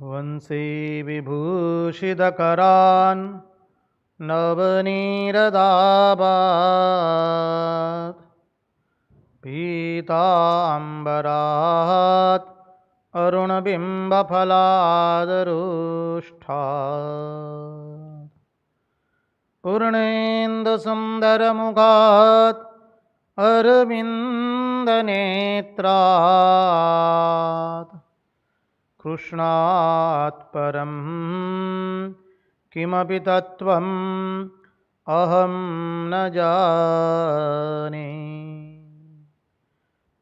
वंशी विभूषितकरान् नवनीरदाभात् पीताम्बरात् अरुणबिम्बफलादरुष्ठात् पूर्णेन्दुसुन्दरमुखात् अरविन्दनेत्रात् कृष्णात् परं किमपि तत्त्वम् अहं न जाने।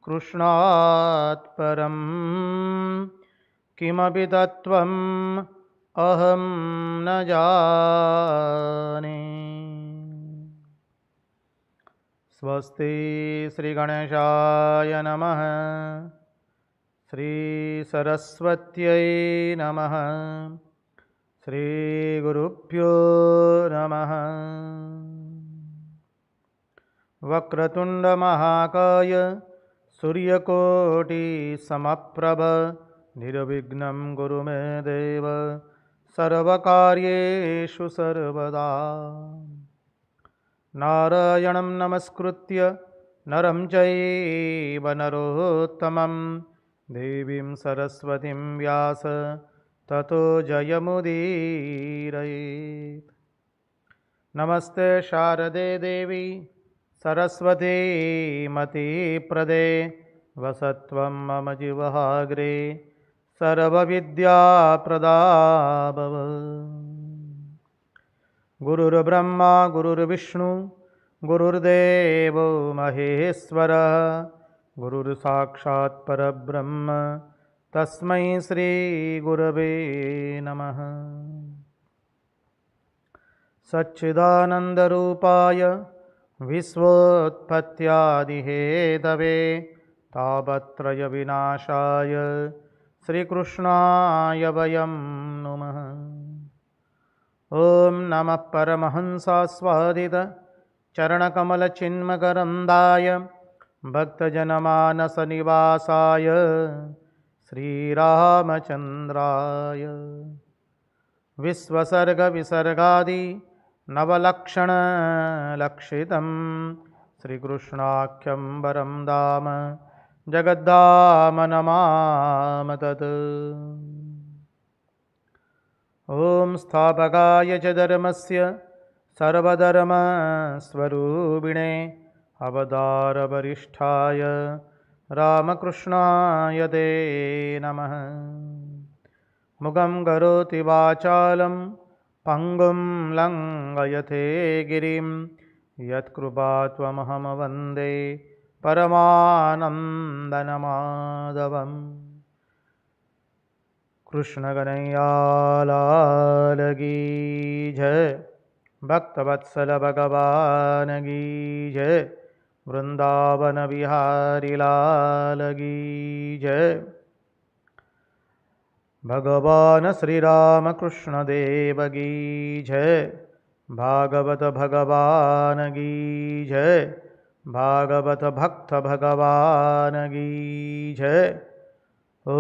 कृष्णात् परं किमपि तत्त्वम् अहं न जाने। स्वस्ति श्रीगणेशाय नमः। श्रीसरस्वत्यै नमः। श्रीगुरुभ्यो नमः। वक्रतुण्डमहाकाय सूर्यकोटिसमप्रभ निर्विघ्नं कुरु मे देव सर्वकार्येषु सर्वदा। नारायणं नमस्कृत्य नरं चैव नरोत्तमं देवीं सरस्वतीं व्यास ततो जयमुदीरयेत्। नमस्ते शारदे देवी सरस्वती मतिप्रदे वसत्वं मम जिह्वाग्रे सर्वविद्याप्रदा भव। गुरुर्ब्रह्मा गुरुर्विष्णु गुरुर्देवो महेश्वरः गुरुर्साक्षात् परब्रह्म तस्मै श्रीगुरवे नमः। सच्चिदानन्दरूपाय विश्वोत्पत्त्यादिहेतवे तापत्रयविनाशाय श्रीकृष्णाय वयं नुमः। ॐ नमः परमहंसास्वादित चरणकमलचिन्मकरन्दाय भक्तजनमानसनिवासाय श्रीरामचन्द्राय विश्वसर्गविसर्गादि नवलक्षणलक्षितं श्रीकृष्णाख्यं वरं धाम जगद्धाम नमामि तत्। ॐ स्थापकाय च धर्मस्य सर्वधर्मस्वरूपिणे अवतारवरिष्ठाय रामकृष्णाय ते नमः। मुखं करोति वाचालं पंगुं लंघयते गिरिं यत्कृपात्वमहं वन्दे परमानन्दमाधवम्। कृष्ण कन्हैया लाल की जय, भक्तवत्सल भगवान की जय, वृंदावन बिहारी लाल की जय। भगवान श्री राम कृष्ण देव की जय, भागवत भगवान की जय, भागवत भक्त भगवान की जय। ओम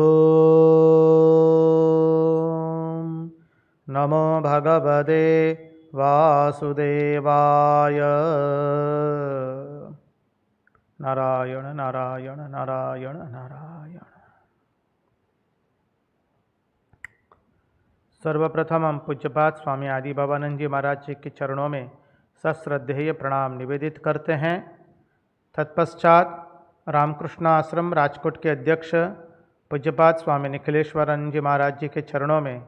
नमो भगवते वासुदेवाय। नारायण नारायण नारायण नारायण। सर्वप्रथम हम पूज्यपाद स्वामी आदि बाबानंद जी महाराज जी के चरणों में सश्रद्धेय प्रणाम निवेदित करते हैं। तत्पश्चात रामकृष्ण आश्रम राजकोट के अध्यक्ष पूज्यपाद स्वामी निखिलेश्वरानंद जी महाराज जी के चरणों में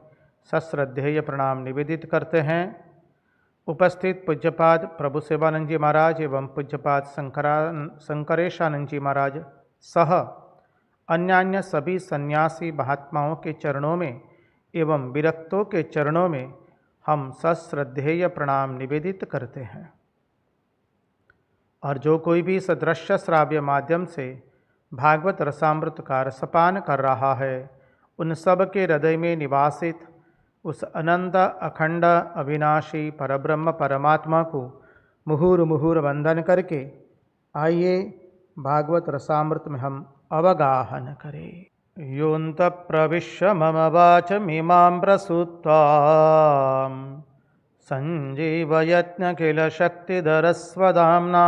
सश्रद्धेय प्रणाम निवेदित करते हैं। उपस्थित पूज्यपाद प्रभु सेवानंद जी महाराज एवं पूज्यपाद शंकरेशानंद जी महाराज सह अन्यान्य सभी सन्यासी महात्माओं के चरणों में एवं विरक्तों के चरणों में हम सश्रद्धेय प्रणाम निवेदित करते हैं। और जो कोई भी सदृश्य श्राव्य माध्यम से भागवत रसामृत का रसपान कर रहा है, उन सब के हृदय में निवासित उस अनंत अखंड अविनाशी परब्रह्म परमात्मा को मुहुर मुहुर वंदन करके आइए भागवत रसामृत में हम अवगाहन करें। योऽन्तःप्रविश्य मम वाचमिमां प्रसूत्वां सञ्जीवयत्नखिलशक्तिधरस्वधाम्ना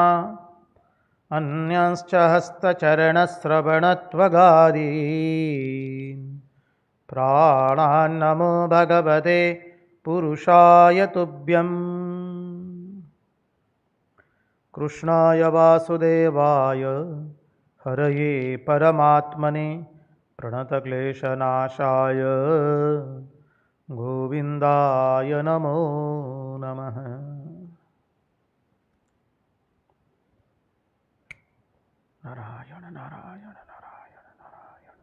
अन्यांश्च हस्तचरणश्रवणत्वगादीन् प्राणान्नमो भगवते पुरुषाय तुभ्यम्। कृष्णाय वासुदेवाय हरये परमात्मने प्रणतक्लेशनाशाय गोविन्दाय नमो नमः। नारायण नारायण नारायण नारायण।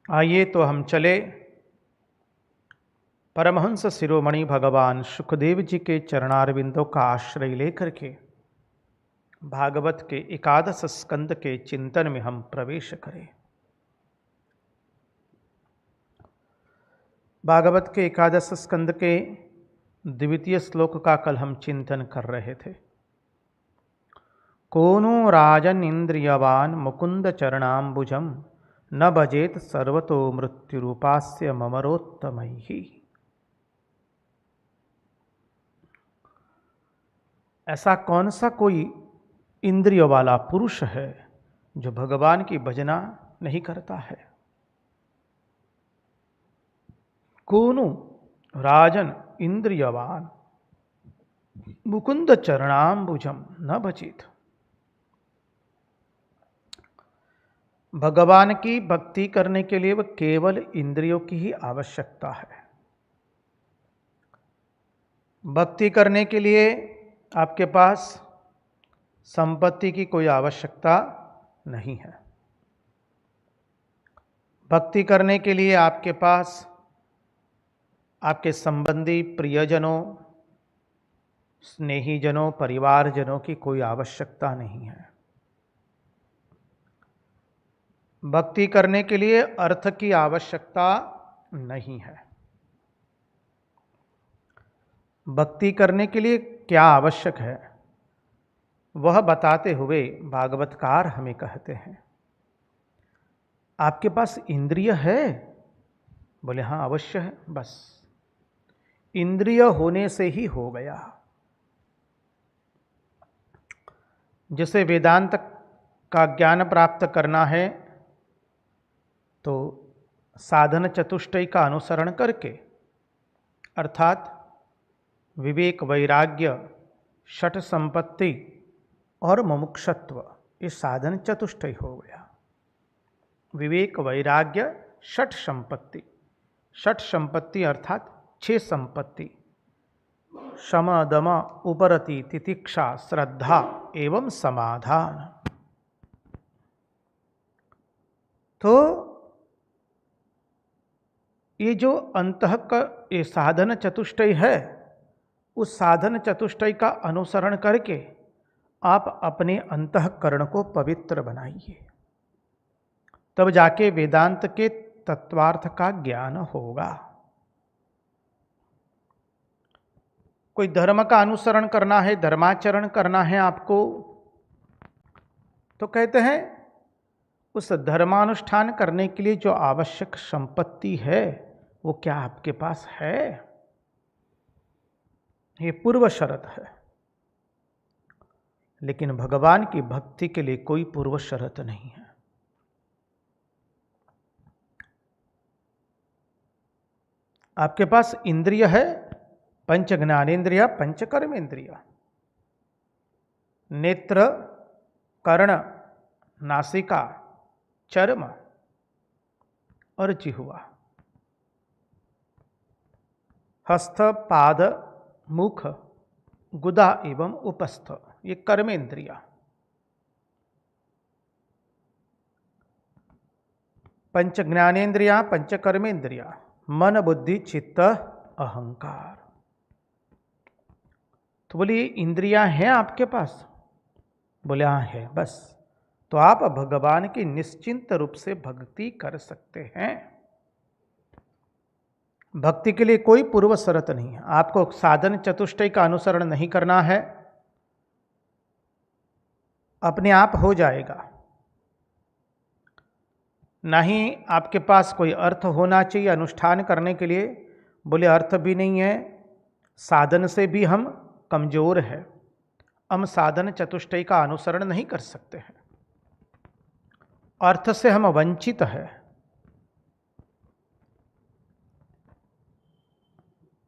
आइए तो हम चले परमहंस शिरोमणि भगवान सुखदेव जी के चरणारविंदों का आश्रय लेकर के भागवत के एकादश स्कंद के चिंतन में हम प्रवेश करें। भागवत के एकादश स्कंद के द्वितीय श्लोक का कल हम चिंतन कर रहे थे। कोनो राजन इंद्रियवान मुकुंद चरणाम्बुजम न भजेत सर्वतो मृत्युरूपास्य ममरोत्तमैहि। ऐसा कौन सा कोई इंद्रिय वाला पुरुष है जो भगवान की भजना नहीं करता है। कोनो राजन इंद्रियवान मुकुंद चरणाम्बुजम न भजेत। भगवान की भक्ति करने के लिए वह केवल इंद्रियों की ही आवश्यकता है। भक्ति करने के लिए आपके पास संपत्ति की कोई आवश्यकता नहीं है। भक्ति करने के लिए आपके पास आपके संबंधी, प्रियजनों, स्नेहीजनों, परिवारजनों की कोई आवश्यकता नहीं है। भक्ति करने के लिए अर्थ की आवश्यकता नहीं है। भक्ति करने के लिए क्या आवश्यक है वह बताते हुए भागवतकार हमें कहते हैं, आपके पास इंद्रिय है? बोले हाँ अवश्य है। बस इंद्रिय होने से ही हो गया। जैसे वेदांत का ज्ञान प्राप्त करना है तो साधन चतुष्टय का अनुसरण करके, अर्थात विवेक, वैराग्य, षट संपत्ति और मुमुक्षत्व, ये साधन चतुष्टय हो गया। विवेक, वैराग्य, षट संपत्ति। षट संपत्ति अर्थात 6 संपत्ति, शम, दम, उपरति, तितिक्षा, श्रद्धा एवं समाधान। तो ये जो अंतः का ये साधन चतुष्टय है, उस साधन चतुष्टय का अनुसरण करके आप अपने अंतःकरण को पवित्र बनाइए, तब जाके वेदांत के तत्वार्थ का ज्ञान होगा। कोई धर्म का अनुसरण करना है, धर्माचरण करना है आपको, तो कहते हैं उस धर्मानुष्ठान करने के लिए जो आवश्यक संपत्ति है वो क्या आपके पास है? ये पूर्व शर्त है। लेकिन भगवान की भक्ति के लिए कोई पूर्व शर्त नहीं है। आपके पास इंद्रिय है, पंच ज्ञानेन्द्रिय, पंच कर्मेंद्रिय, नेत्र, कर्ण, नासिका, चर्म और जिह्वा, हस्त, पाद, मुख, गुदा एवं उपस्थ, ये कर्मेंद्रिया। पंच ज्ञानेन्द्रिया, पंच कर्मेंद्रिया, मन, बुद्धि, चित्त, अहंकार। तो बोलिए इंद्रियां हैं आपके पास? बोले हाँ है। बस तो आप भगवान की निश्चिंत रूप से भक्ति कर सकते हैं। भक्ति के लिए कोई पूर्व शर्त नहीं है। आपको साधन चतुष्टय का अनुसरण नहीं करना है। अपने आप हो जाएगा। ना ही आपके पास कोई अर्थ होना चाहिए अनुष्ठान करने के लिए। बोले अर्थ भी नहीं है, साधन से भी हम कमजोर है, हम साधन चतुष्टय का अनुसरण नहीं कर सकते हैं, अर्थ से हम वंचित है।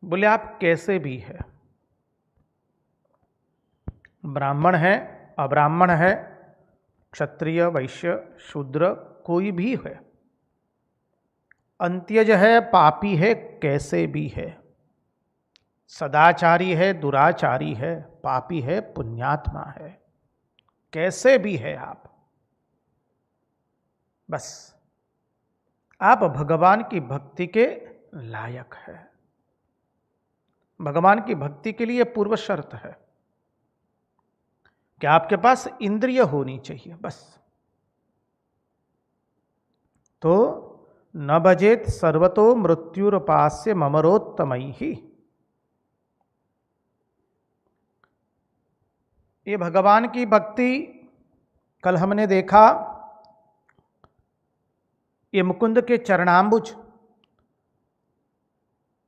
बोले आप कैसे भी है, ब्राह्मण है, अब्राह्मण है, क्षत्रिय, वैश्य, शूद्र, कोई भी है, अंत्यज है, पापी है, कैसे भी है, सदाचारी है, दुराचारी है, पापी है, पुण्यात्मा है, कैसे भी है आप, बस आप भगवान की भक्ति के लायक है। भगवान की भक्ति के लिए पूर्व शर्त है कि आपके पास इंद्रिय होनी चाहिए, बस। तो न भजेत सर्वतो मृत्युरपास्य ममरोत्तमैः, ये भगवान की भक्ति कल हमने देखा, ये मुकुंद के चरणाम्बुज।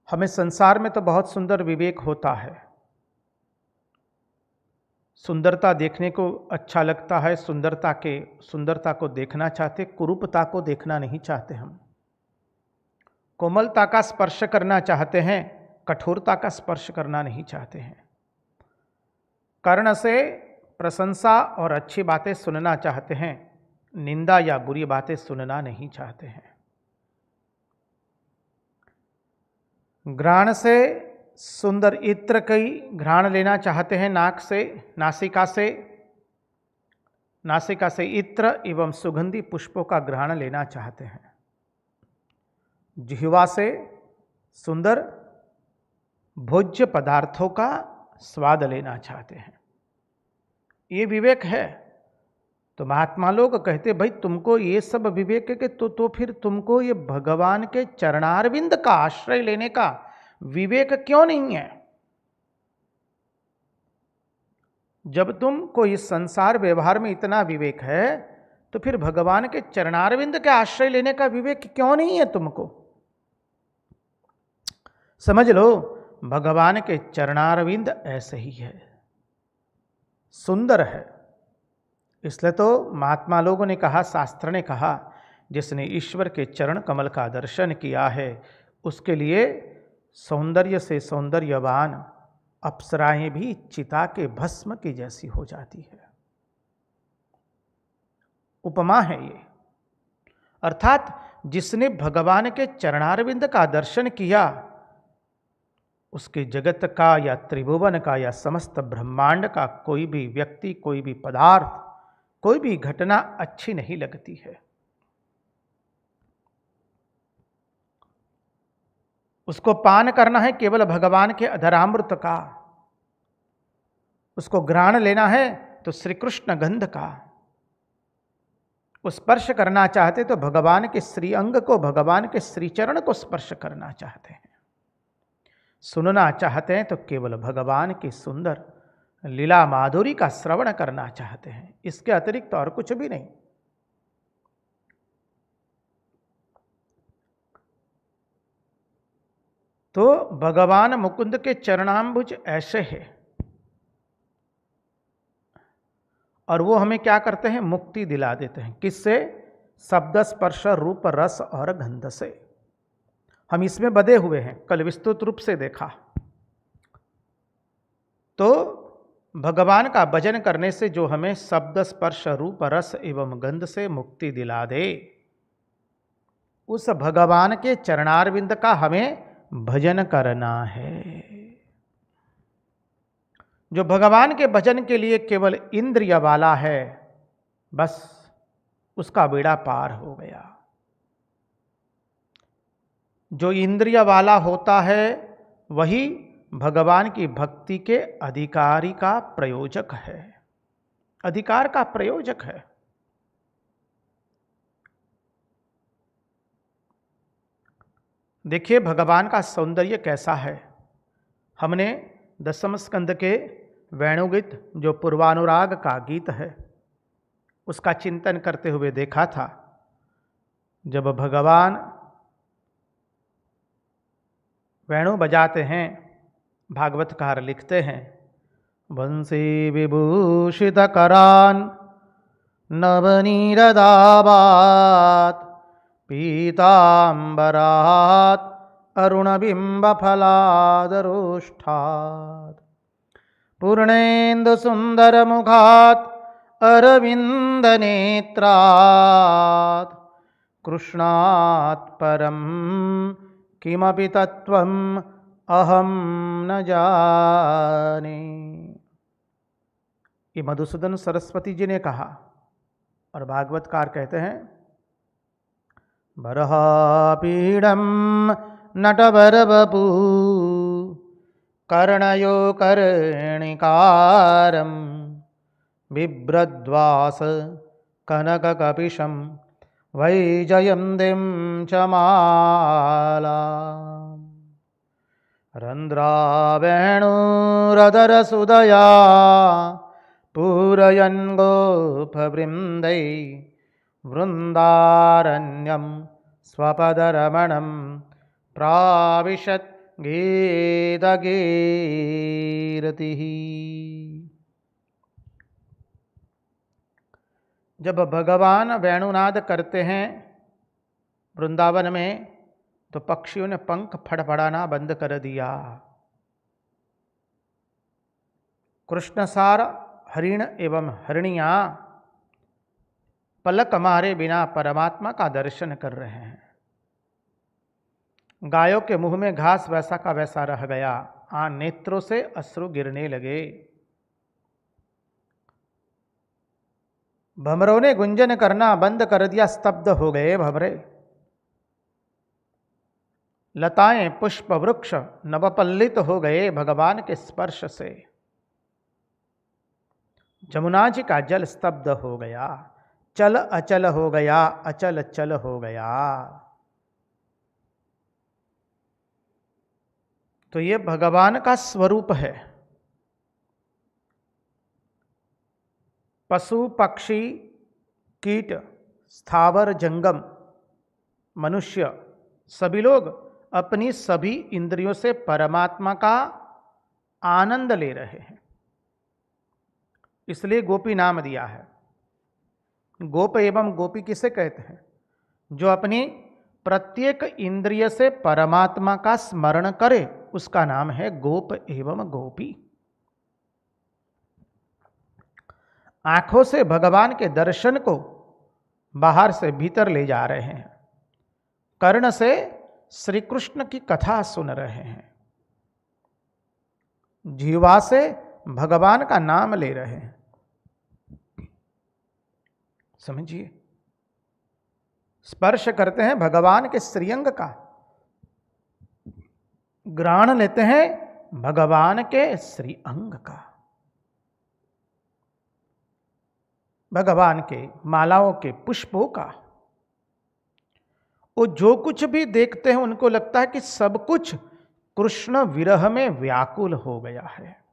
हमें संसार में तो बहुत सुंदर विवेक होता है, सुंदरता देखने को अच्छा लगता है, सुंदरता को देखना चाहते, कुरूपता को देखना नहीं चाहते। हम कोमलता का स्पर्श करना चाहते हैं, कठोरता का स्पर्श करना नहीं चाहते हैं। कर्ण से प्रशंसा और अच्छी बातें सुनना चाहते हैं, निंदा या बुरी बातें सुनना नहीं चाहते हैं। घ्राण से सुंदर इत्र कई घ्राण लेना चाहते हैं, नासिका से इत्र एवं सुगंधी पुष्पों का घ्राण लेना चाहते हैं। जिह्वा से सुंदर भोज्य पदार्थों का स्वाद लेना चाहते हैं। ये विवेक है। तो महात्मा लोग कहते भाई तुमको ये सब विवेक है कि तो फिर तुमको ये भगवान के चरणारविंद का आश्रय लेने का विवेक क्यों नहीं है? जब तुमको इस संसार व्यवहार में इतना विवेक है तो फिर भगवान के चरणारविंद के आश्रय लेने का विवेक क्यों नहीं है तुमको? समझ लो, भगवान के चरणारविंद ऐसे ही है, सुंदर है। इसलिए तो महात्मा लोगों ने कहा, शास्त्र ने कहा, जिसने ईश्वर के चरण कमल का दर्शन किया है उसके लिए सौंदर्य से सौंदर्यवान अप्सराएं भी चिता के भस्म की जैसी हो जाती है। उपमा है ये। अर्थात जिसने भगवान के चरणारविंद का दर्शन किया उसके जगत का या त्रिभुवन का या समस्त ब्रह्मांड का कोई भी व्यक्ति, कोई भी पदार्थ, कोई भी घटना अच्छी नहीं लगती है। उसको पान करना है केवल भगवान के अधरामृत का, उसको घ्राण लेना है तो श्री कृष्ण गंध का, वो स्पर्श करना चाहते तो भगवान के श्री अंग को, भगवान के श्री चरण को स्पर्श करना चाहते हैं। सुनना चाहते हैं तो केवल भगवान की सुंदर लीला माधुरी का श्रवण करना चाहते हैं, इसके अतिरिक्त तो और कुछ भी नहीं। तो भगवान मुकुंद के चरणाम्बुज ऐसे है और वो हमें क्या करते हैं? मुक्ति दिला देते हैं। किससे? शब्द, स्पर्श, रूप, रस और गंध से। हम इसमें बधे हुए हैं, कल विस्तृत रूप से देखा। तो भगवान का भजन करने से जो हमें शब्द, स्पर्श, रूप, रस एवं गंध से मुक्ति दिला दे, उस भगवान के चरणारविंद का हमें भजन करना है। जो भगवान के भजन के लिए केवल इंद्रिय वाला है, बस उसका बेड़ा पार हो गया। जो इंद्रिय वाला होता है वही भगवान की भक्ति के अधिकारी का प्रयोजक है, अधिकार का प्रयोजक है। देखिए भगवान का सौंदर्य कैसा है। हमने दशम स्कंद के वेणुगीत, जो पूर्वानुराग का गीत है, उसका चिंतन करते हुए देखा था। जब भगवान वेणु बजाते हैं, भागवतकार लिखते हैं, वंशी विभूषित करान नवनीरदाबात पीतांबरात अरुणबिंब फलादरोष्ठात् पूर्णेन्दु सुंदर मुखात अरविंद नेत्रात् कृष्णात् परम किमपि तत्त्वम् अहम न जाने। ये मधुसूदन सरस्वती जी ने कहा और भागवतकार कहते हैं, बरहापीडम नटवरवपू कर्णयो कर्णिकारं बिभ्रद्वास कनककपिशं वैजयन्तीं च माला रन्ध्रावेणुरदरसुदया पूरयन् गोपवृन्दै वृन्दारण्यं स्वपदरमणं प्राविशत् गीतगीरतिः। जब भगवान वेणुनाद करते हैं वृंदावन में, तो पक्षियों ने पंख फड़फड़ाना बंद कर दिया। कृष्णसार हरिण एवं हरिणियां पलक मारे बिना परमात्मा का दर्शन कर रहे हैं। गायों के मुंह में घास वैसा का वैसा रह गया, नेत्रों से अश्रु गिरने लगे। भमरों ने गुंजन करना बंद कर दिया, स्तब्ध हो गए भमरे। लताएं पुष्प वृक्ष नवपल्लित हो गए भगवान के स्पर्श से। जमुना जी का जल स्तब्ध हो गया, चल अचल हो गया, अचल चल हो गया। तो ये भगवान का स्वरूप है। पशु पक्षी कीट स्थावर जंगम मनुष्य सभी लोग अपनी सभी इंद्रियों से परमात्मा का आनंद ले रहे हैं, इसलिए गोपी नाम दिया है। गोप एवं गोपी किसे कहते हैं? जो अपनी प्रत्येक इंद्रिय से परमात्मा का स्मरण करे, उसका नाम है गोप एवं गोपी। आंखों से भगवान के दर्शन को बाहर से भीतर ले जा रहे हैं, कर्ण से श्री कृष्ण की कथा सुन रहे हैं, जीवा से भगवान का नाम ले रहे हैं। समझिए, स्पर्श करते हैं भगवान के श्रीअंग का, ग्राण लेते हैं भगवान के श्री अंग का, भगवान के मालाओं के पुष्पों का। वो जो कुछ भी देखते हैं उनको लगता है कि सब कुछ कृष्ण विरह में व्याकुल हो गया है।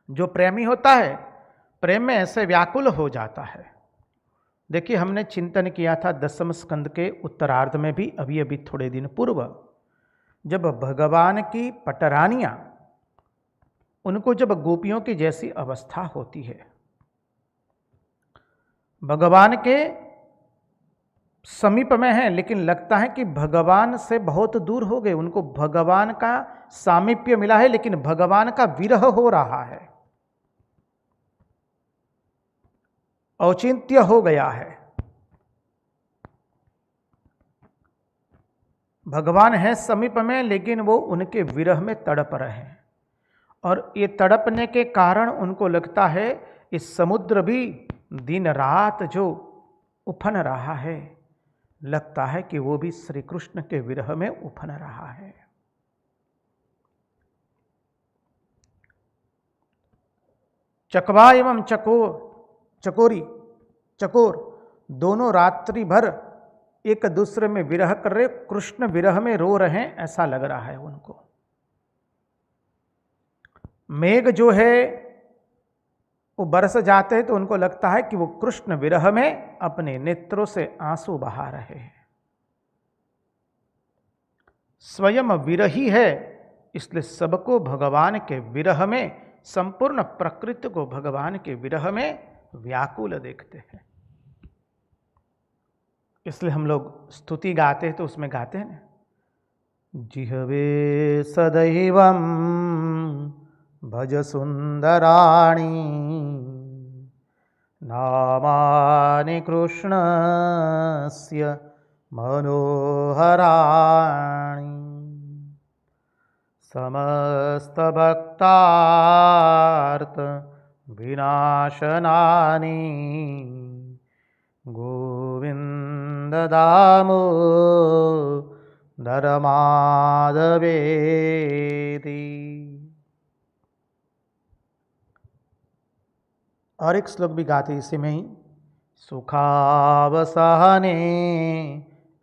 जो प्रेमी होता है प्रेम में ऐसे व्याकुल हो जाता है। देखिए, हमने चिंतन किया था दसम स्कंद के उत्तरार्ध में भी, अभी अभी थोड़े दिन पूर्व, जब भगवान की पटरानियां, उनको जब गोपियों की जैसी अवस्था होती है, भगवान के समीप में है लेकिन लगता है कि भगवान से बहुत दूर हो गए, उनको भगवान का सामीप्य मिला है लेकिन भगवान का विरह हो रहा है, औचित्य हो गया है। भगवान है समीप में लेकिन वो उनके विरह में तड़प रहे हैं, और ये तड़पने के कारण उनको लगता है इस समुद्र भी दिन रात जो उफन रहा है, लगता है कि वो भी श्री कृष्ण के विरह में उफन रहा है। चकवा एवं चकोर दोनों रात्रि भर एक दूसरे में विरह कर रहे, कृष्ण विरह में रो रहे हैं ऐसा लग रहा है उनको। मेघ जो है वो बरस जाते हैं तो उनको लगता है कि वो कृष्ण विरह में अपने नेत्रों से आंसू बहा रहे हैं। स्वयं विरही है, इसलिए सबको भगवान के विरह में, संपूर्ण प्रकृति को भगवान के विरह में व्याकुल देखते हैं। इसलिए हम लोग स्तुति गाते हैं तो उसमें गाते हैं ना, जिहवे सदैवं भज सुंदराणि नामानि कृष्णस्य मनोहराणि समस्त भक्तार्थ विनाशनानि गोविंद दामोदर माधवेति। और एक श्लोक भी गाते इसी में ही, सुखावसाने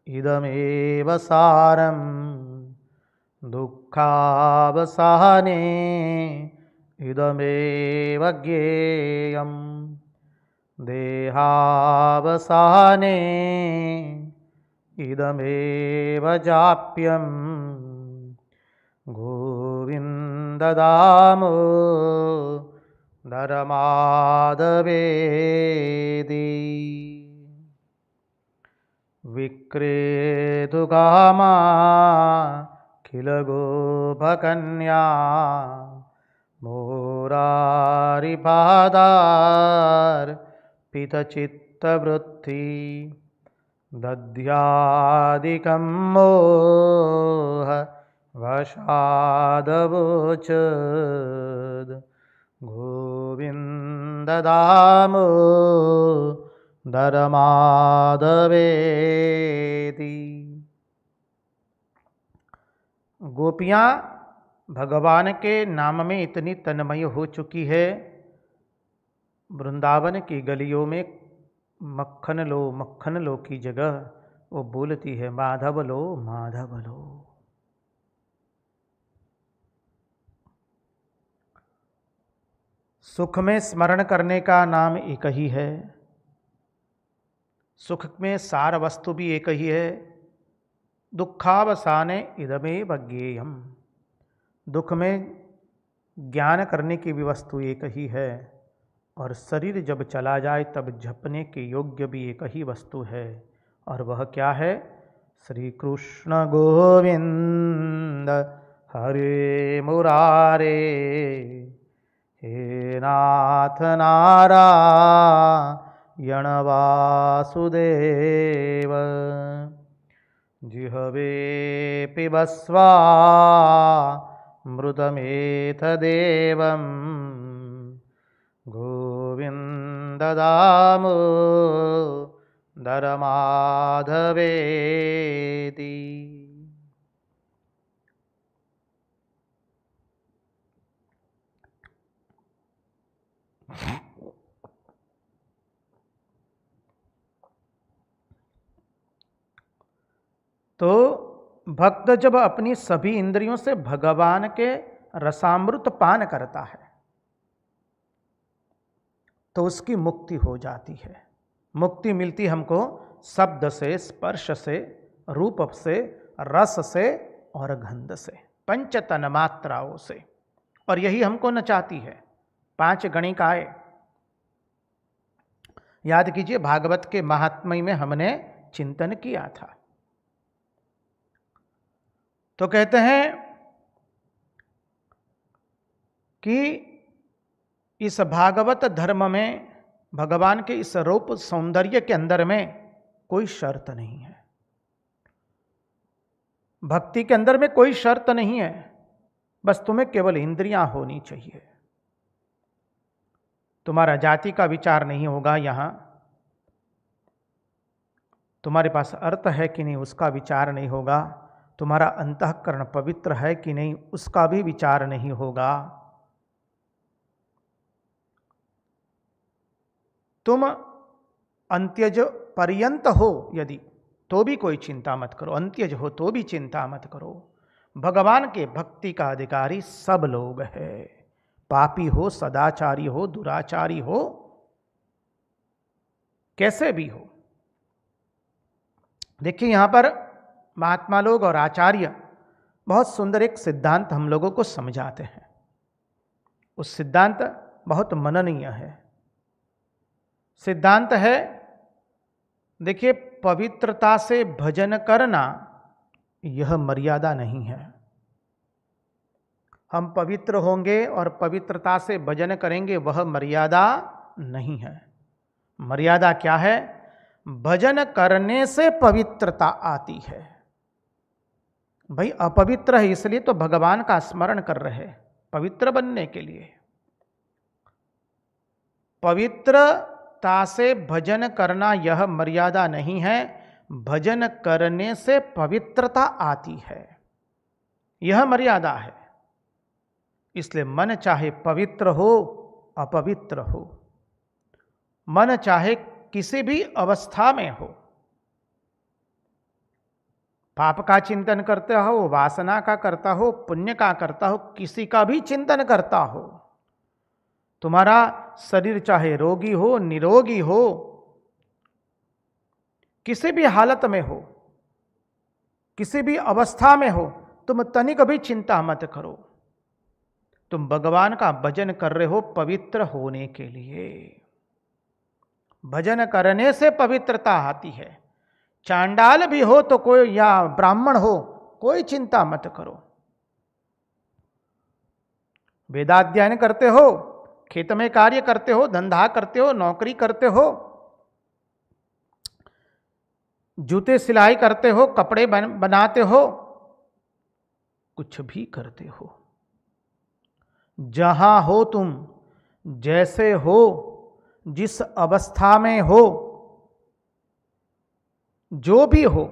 इदमेव सारम दुःखावसाने इदमेव ज्ञेयं देहावसाने इदमेव जाप्यं गोविंद दामोदर माधवेति। विक्रेतुकामा किल गोपकन्या मोरारिपादार्पितचित्तवृत्ति दध्यादिकं मोह वशादवोचद् गोविंद दामोदर माधवेति। गोपियाँ भगवान के नाम में इतनी तन्मय हो चुकी है, वृंदावन की गलियों में मक्खन लो की जगह वो बोलती है माधव लो माधव लो। सुख में स्मरण करने का नाम एक ही है, सुख में सार वस्तु भी एक ही है। दुखावसाने इदमेव ज्ञेयम्, दुख में ज्ञान करने की भी वस्तु एक ही है, और शरीर जब चला जाए तब झपने के योग्य भी एक ही वस्तु है, और वह क्या है? श्री कृष्ण गोविंद हरे मुरारे, हे नाथ नारायण वासुदेव, जिह्वे पिबस्वा मृतमेतदेवं गोविंद दामोदर माधवेति। तो भक्त जब अपनी सभी इंद्रियों से भगवान के रसामृत पान करता है तो उसकी मुक्ति हो जाती है। मुक्ति मिलती हमको शब्द से, स्पर्श से, रूप से, रस से और गंध से, पंच तन्मात्राओं से। और यही हमको नचाती है। 5 गणिकाएं याद कीजिए, भागवत के महात्म्य में हमने चिंतन किया था। तो कहते हैं कि इस भागवत धर्म में भगवान के इस रूप सौंदर्य के अंदर में कोई शर्त नहीं है। भक्ति के अंदर में कोई शर्त नहीं है, बस तुम्हें केवल इंद्रियां होनी चाहिए। तुम्हारा जाति का विचार नहीं होगा यहां, तुम्हारे पास अर्थ है कि नहीं उसका विचार नहीं होगा, तुम्हारा अंतःकरण पवित्र है कि नहीं उसका भी विचार नहीं होगा। तुम अंत्यज पर्यंत हो यदि तो भी कोई चिंता मत करो, अंत्यज हो तो भी चिंता मत करो। भगवान के भक्ति का अधिकारी सब लोग है, पापी हो, सदाचारी हो, दुराचारी हो, कैसे भी हो। देखिए यहां पर महात्मा लोग और आचार्य बहुत सुंदर एक सिद्धांत हम लोगों को समझाते हैं। उस सिद्धांत बहुत मननीय है। सिद्धांत है, देखिए, पवित्रता से भजन करना यह मर्यादा नहीं है। हम पवित्र होंगे और पवित्रता से भजन करेंगे, वह मर्यादा नहीं है। मर्यादा क्या है? भजन करने से पवित्रता आती है। भाई अपवित्र है इसलिए तो भगवान का स्मरण कर रहे, पवित्र बनने के लिए। पवित्रता से भजन करना यह मर्यादा नहीं है, भजन करने से पवित्रता आती है, यह मर्यादा है। इसलिए मन चाहे पवित्र हो, अपवित्र हो, मन चाहे किसी भी अवस्था में हो, पाप का चिंतन करते हो, वासना का करता हो, पुण्य का करता हो, किसी का भी चिंतन करता हो, तुम्हारा शरीर चाहे रोगी हो, निरोगी हो, किसी भी हालत में हो, किसी भी अवस्था में हो, तुम तनिक भी चिंता मत करो। तुम भगवान का भजन कर रहे हो पवित्र होने के लिए। भजन करने से पवित्रता आती है। चांडाल भी हो तो कोई, या ब्राह्मण हो, कोई चिंता मत करो। वेदाध्ययन करते हो, खेत में कार्य करते हो, धंधा करते हो, नौकरी करते हो, जूते सिलाई करते हो, कपड़े बनाते हो, कुछ भी करते हो, जहां हो तुम, जैसे हो, जिस अवस्था में हो, जो भी हो,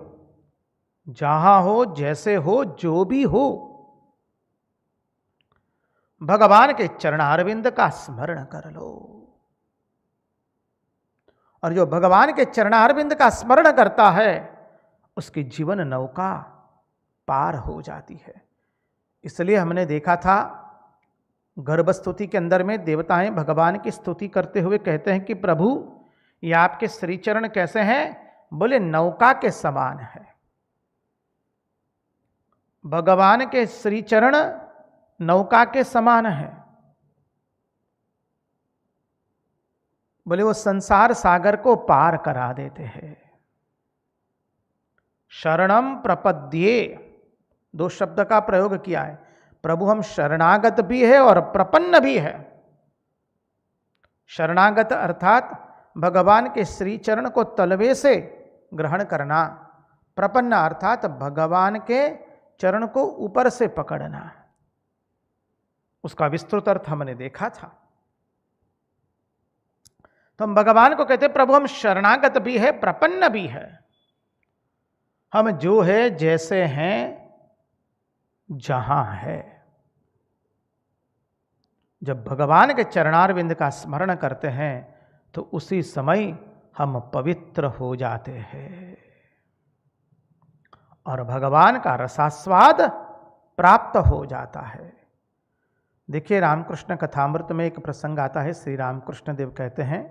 जहां हो, जैसे हो, जो भी हो, भगवान के चरणारविंद का स्मरण कर लो। और जो भगवान के चरणारविंद का स्मरण करता है, उसकी जीवन नौका पार हो जाती है। इसलिए हमने देखा था गर्भ स्तुति के अंदर में देवताएं भगवान की स्तुति करते हुए कहते हैं कि प्रभु, ये आपके श्री चरण कैसे हैं? बोले नौका के समान है। भगवान के श्री चरण नौका के समान है। बोले वो संसार सागर को पार करा देते हैं। शरणम प्रपद्ये, दो शब्द का प्रयोग किया है। प्रभु हम शरणागत भी है और प्रपन्न भी है। शरणागत अर्थात भगवान के श्री चरण को तलवे से ग्रहण करना, प्रपन्न अर्थात भगवान के चरण को ऊपर से पकड़ना। उसका विस्तृत अर्थ हमने देखा था। तो हम भगवान को कहते प्रभु हम शरणागत भी है, प्रपन्न भी है। हम जो है जैसे हैं, जहां है। जब भगवान के चरणारविंद का स्मरण करते हैं तो उसी समय हम पवित्र हो जाते हैं और भगवान का रसास्वाद प्राप्त हो जाता है। देखिए रामकृष्ण कथामृत में एक प्रसंग आता है। श्री रामकृष्ण देव कहते हैं,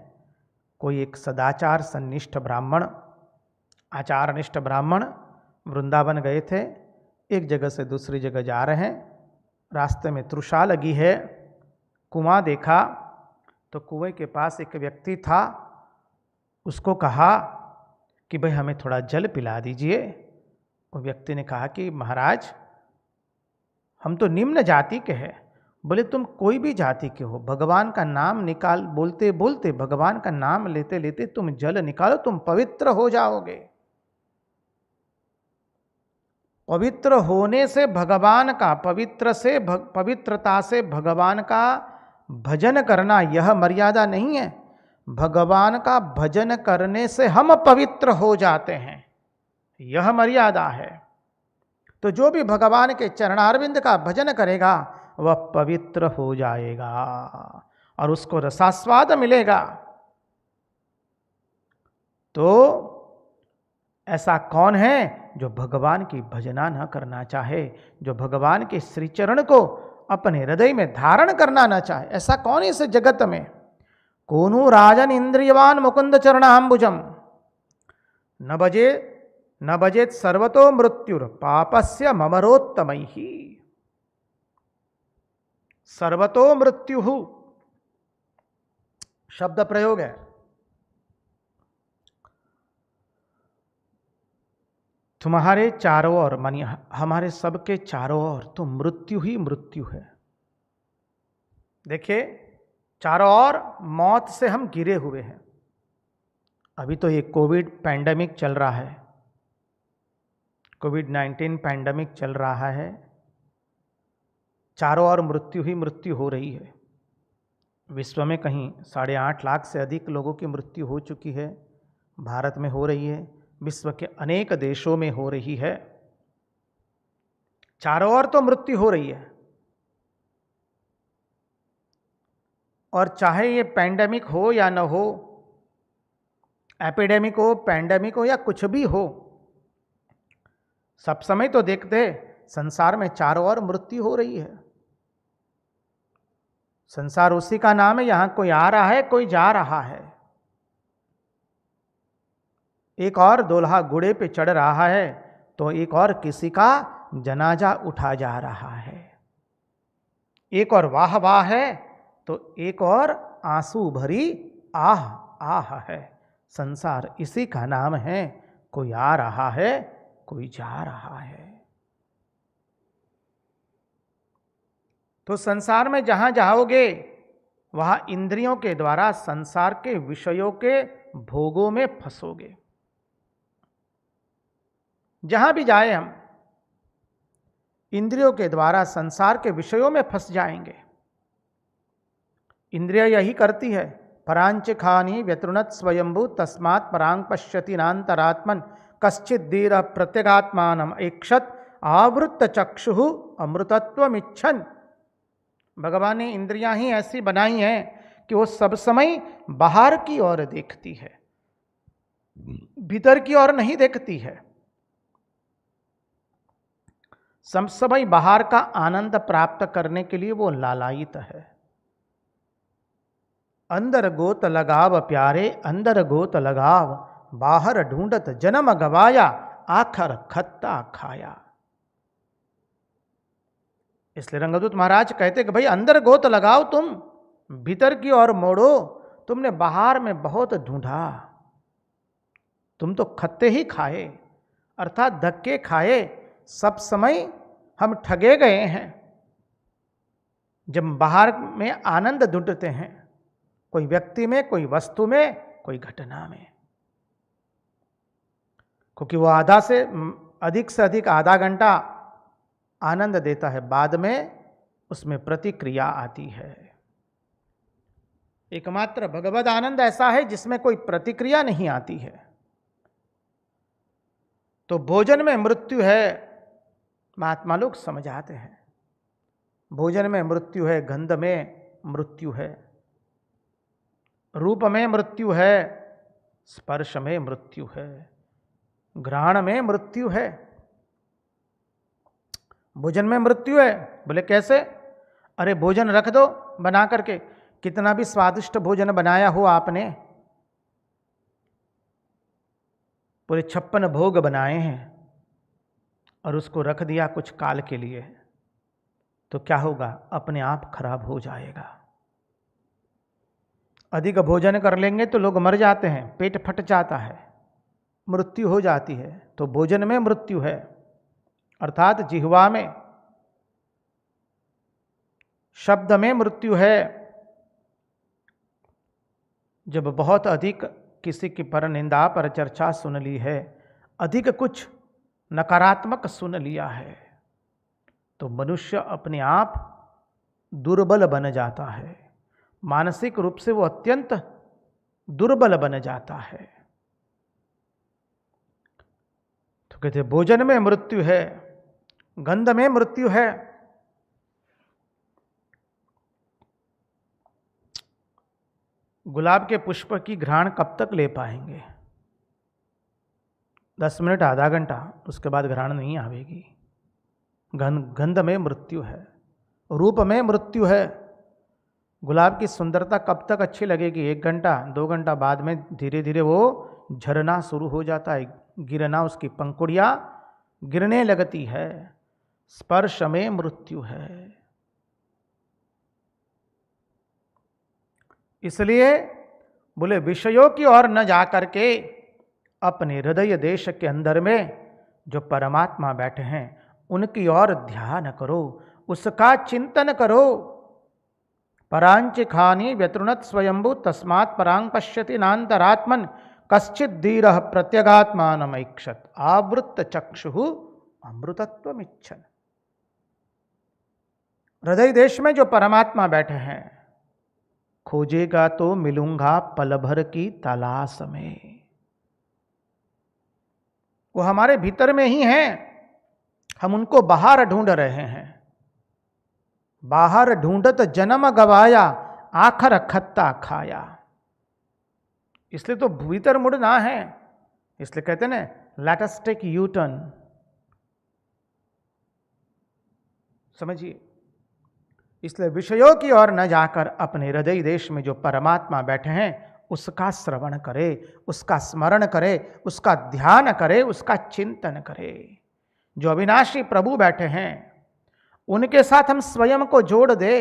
कोई एक सदाचार सन्निष्ठ ब्राह्मण, आचारनिष्ठ ब्राह्मण वृंदावन गए थे। एक जगह से दूसरी जगह जा रहे हैं, रास्ते में तृषा लगी है, कुआं देखा तो कुएं के पास एक व्यक्ति था। उसको कहा कि भाई हमें थोड़ा जल पिला दीजिए। वो व्यक्ति ने कहा कि महाराज हम तो निम्न जाति के हैं। बोले तुम कोई भी जाति के हो, भगवान का नाम निकाल, बोलते बोलते भगवान का नाम लेते लेते तुम जल निकालो, तुम पवित्र हो जाओगे। पवित्र होने से भगवान का, पवित्रता से भगवान का भजन करना यह मर्यादा नहीं है। भगवान का भजन करने से हम पवित्र हो जाते हैं, यह मर्यादा है। तो जो भी भगवान के चरणारविंद का भजन करेगा वह पवित्र हो जाएगा और उसको रसास्वाद मिलेगा। तो ऐसा कौन है जो भगवान की भजना न करना चाहे, जो भगवान के श्री चरण को अपने हृदय में धारण करना न चाहे, ऐसा कौन इस जगत में? कोनु राजन इंद्रियवान मुकुंद चरणाम्बुजम न बजेत सर्वतो मृत्युर पापस्य ममरोत्तमैहि। सर्वतो मृत्यु शब्द प्रयोग है। तुम्हारे चारों ओर, मानिए हमारे सबके चारों ओर तो मृत्यु ही मृत्यु है। देखिए, चारों ओर मौत से हम घिरे हुए हैं। अभी तो ये कोविड पैंडेमिक चल रहा है, कोविड-19 पैंडेमिक चल रहा है। चारों ओर मृत्यु ही मृत्यु हो रही है। विश्व में कहीं 8.5 लाख से अधिक लोगों की मृत्यु हो चुकी है। भारत में हो रही है, विश्व के अनेक देशों में हो रही है। चारों ओर तो मृत्यु हो रही है। और चाहे ये पैंडेमिक हो या न हो, एपिडेमिक हो, पैंडेमिक हो या कुछ भी हो, सब समय तो देखते संसार में चारों ओर मृत्यु हो रही है। संसार उसी का नाम है, यहां कोई आ रहा है, कोई जा रहा है। एक और दूल्हा घोड़े पे चढ़ रहा है तो एक और किसी का जनाजा उठा जा रहा है। एक और वाह वाह है तो एक और आंसू भरी आह आह है। संसार इसी का नाम है। कोई आ रहा है, कोई जा रहा है। तो संसार में जहां जाओगे वहां इंद्रियों के द्वारा संसार के विषयों के भोगों में फंसोगे। जहां भी जाए हम इंद्रियों के द्वारा संसार के विषयों में फंस जाएंगे। इंद्रिय यही करती है। परांच खानी व्यतृणत स्वयंभू तस्मात् परांग पश्यति नान्तरात्मन कश्चित धीर प्रत्यगात्मानम ऐक्षत आवृत्त चक्षु अमृतत्वमिच्छन। भगवान ने इंद्रियां ही ऐसी बनाई हैं कि वो सब समय बाहर की ओर देखती है, भीतर की ओर नहीं देखती है। सब समय बाहर का आनंद प्राप्त करने के लिए वो लालायित है। अंदर गोत लगाव प्यारे, अंदर गोत लगाव, बाहर ढूंढत जन्म गवाया, आखर खत्ता खाया। इसलिए रंगदूत महाराज कहते कि भाई अंदर गोत लगाओ, तुम भीतर की ओर मोड़ो। तुमने बाहर में बहुत ढूंढा, तुम तो खत्ते ही खाए, अर्थात धक्के खाए। सब समय हम ठगे गए हैं। जब बाहर में आनंद ढूंढते हैं, कोई व्यक्ति में, कोई वस्तु में, कोई घटना में, क्योंकि वो अधिक से अधिक आधा घंटा आनंद देता है, बाद में उसमें प्रतिक्रिया आती है। एकमात्र भगवद आनंद ऐसा है जिसमें कोई प्रतिक्रिया नहीं आती है। तो भोजन में मृत्यु है, महात्मा लोग समझाते हैं। भोजन में मृत्यु है, गंध में मृत्यु है, रूप में मृत्यु है, स्पर्श में मृत्यु है, घ्राण में मृत्यु है। भोजन में मृत्यु है। बोले कैसे? अरे भोजन रख दो बना करके, कितना भी स्वादिष्ट भोजन बनाया हो आपने, पूरे 56 भोग बनाए हैं और उसको रख दिया कुछ काल के लिए, तो क्या होगा? अपने आप खराब हो जाएगा। अधिक भोजन कर लेंगे तो लोग मर जाते हैं, पेट फट जाता है, मृत्यु हो जाती है। तो भोजन में मृत्यु है, अर्थात जिह्वा में, शब्द में मृत्यु है। जब बहुत अधिक किसी की पर निंदा पर चर्चा सुन ली है, अधिक कुछ नकारात्मक सुन लिया है, तो मनुष्य अपने आप दुर्बल बन जाता है। मानसिक रूप से वो अत्यंत दुर्बल बन जाता है। तो कहते भोजन में मृत्यु है, गंध में मृत्यु है। गुलाब के पुष्प की घ्राण कब तक ले पाएंगे? 10 मिनट, आधा घंटा, उसके बाद घ्राण नहीं आवेगी। गंध में मृत्यु है। रूप में मृत्यु है। गुलाब की सुंदरता कब तक अच्छी लगेगी? 1 घंटा 2 घंटा, बाद में धीरे धीरे वो झरना शुरू हो जाता है, गिरना, उसकी पंखुड़ियाँ गिरने लगती है। स्पर्श में मृत्यु है। इसलिए बोले विषयों की ओर न जाकर के अपने हृदय देश के अंदर में जो परमात्मा बैठे हैं उनकी ओर ध्यान करो, उसका चिंतन करो। परांचिखानी व्यतृणत स्वयंभू तस्मात् परांग पश्यति नान्तरात्मन कश्चित् धीरः प्रत्यगात्मानमैक्षत आवृत्त चक्षु अमृतत्वमिच्छन्। हृदय देश में जो परमात्मा बैठे हैं, खोजेगा तो मिलूंगा पल भर की तलाश में। वो हमारे भीतर में ही हैं, हम उनको बाहर ढूंढ रहे हैं। बाहर ढूंढत जन्म गवाया, आखर खत्ता खाया। इसलिए तो भीतर मुड़ना है। इसलिए कहते हैं ना, let us take you turn. समझिए, इसलिए विषयों की ओर न जाकर अपने हृदय देश में जो परमात्मा बैठे हैं उसका श्रवण करे, उसका स्मरण करे, उसका ध्यान करे, उसका चिंतन करे। जो अविनाशी प्रभु बैठे हैं उनके साथ हम स्वयं को जोड़ दे।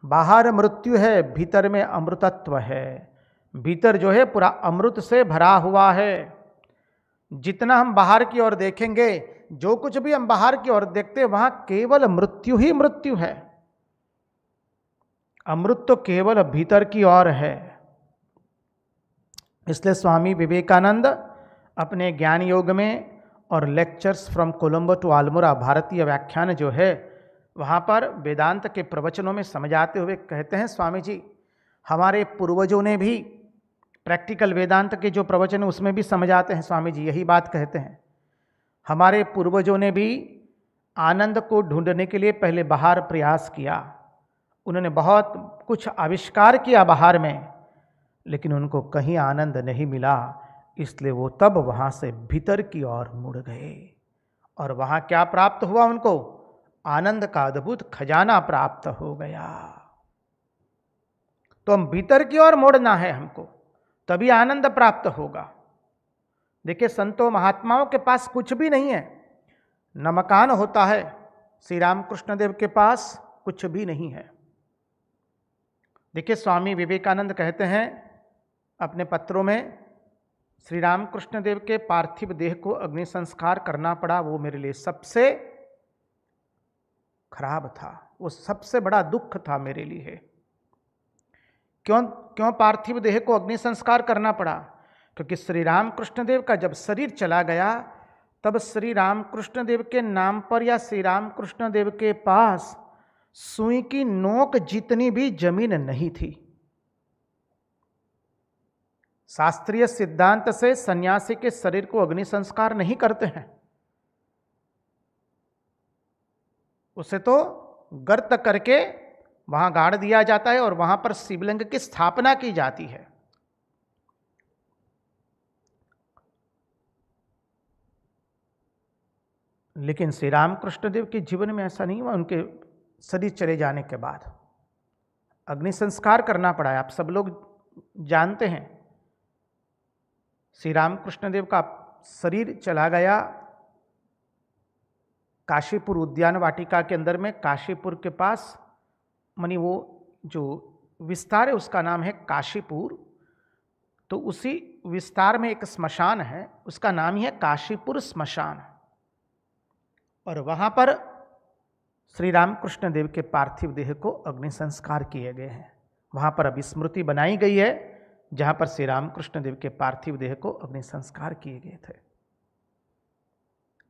बाहर मृत्यु है, भीतर में अमृतत्व है। भीतर जो है पूरा अमृत से भरा हुआ है। जितना हम बाहर की ओर देखेंगे, जो कुछ भी हम बाहर की ओर देखते हैं, वहां केवल मृत्यु ही मृत्यु है। अमृत तो केवल भीतर की ओर है। इसलिए स्वामी विवेकानंद अपने ज्ञान योग में और लेक्चर्स फ्रॉम कोलंबो टू आलमोड़ा भारतीय व्याख्यान जो है, वहाँ पर वेदांत के प्रवचनों में समझाते हुए कहते हैं, स्वामी जी हमारे पूर्वजों ने भी प्रैक्टिकल वेदांत के जो प्रवचन है उसमें भी समझाते हैं, स्वामी जी यही बात कहते हैं, हमारे पूर्वजों ने भी आनंद को ढूंढने के लिए पहले बाहर प्रयास किया। उन्होंने बहुत कुछ आविष्कार किया बाहर में, लेकिन उनको कहीं आनंद नहीं मिला। इसलिए वो तब वहाँ से भीतर की ओर मुड़ गए और वहाँ क्या प्राप्त हुआ उनको? आनंद का अद्भुत खजाना प्राप्त हो गया। तो हम भीतर की ओर मुड़ना है हमको, तभी आनंद प्राप्त होगा। देखिए, संतों महात्माओं के पास कुछ भी नहीं है, न मकान होता है। श्री रामकृष्ण देव के पास कुछ भी नहीं है। देखिए, स्वामी विवेकानंद कहते हैं अपने पत्रों में, श्री रामकृष्ण देव के पार्थिव देह को अग्नि संस्कार करना पड़ा, वो मेरे लिए सबसे खराब था, वो सबसे बड़ा दुख था मेरे लिए। क्यों पार्थिव देह को अग्नि संस्कार करना पड़ा? क्योंकि श्री रामकृष्ण देव का जब शरीर चला गया, तब श्री रामकृष्ण देव के नाम पर या श्री रामकृष्ण देव के पास सुई की नोक जितनी भी जमीन नहीं थी। शास्त्रीय सिद्धांत से सन्यासी के शरीर को अग्नि संस्कार नहीं करते हैं, उसे तो गर्त करके वहां गाड़ दिया जाता है और वहां पर शिवलिंग की स्थापना की जाती है। लेकिन श्री रामकृष्ण देव के जीवन में ऐसा नहीं हुआ। उनके शरीर चले जाने के बाद अग्नि संस्कार करना पड़ा है। आप सब लोग जानते हैं, श्री रामकृष्ण देव का शरीर चला गया काशीपुर उद्यान वाटिका के अंदर में। काशीपुर के पास मानी वो जो विस्तार है उसका नाम है काशीपुर, तो उसी विस्तार में एक स्मशान है, उसका नाम ही है काशीपुर स्मशान। और वहाँ पर श्री रामकृष्ण देव के पार्थिव देह को अग्नि संस्कार किए गए हैं। वहाँ पर अभी स्मृति बनाई गई है जहाँ पर श्री रामकृष्ण देव के पार्थिव देह को अग्नि संस्कार किए गए थे।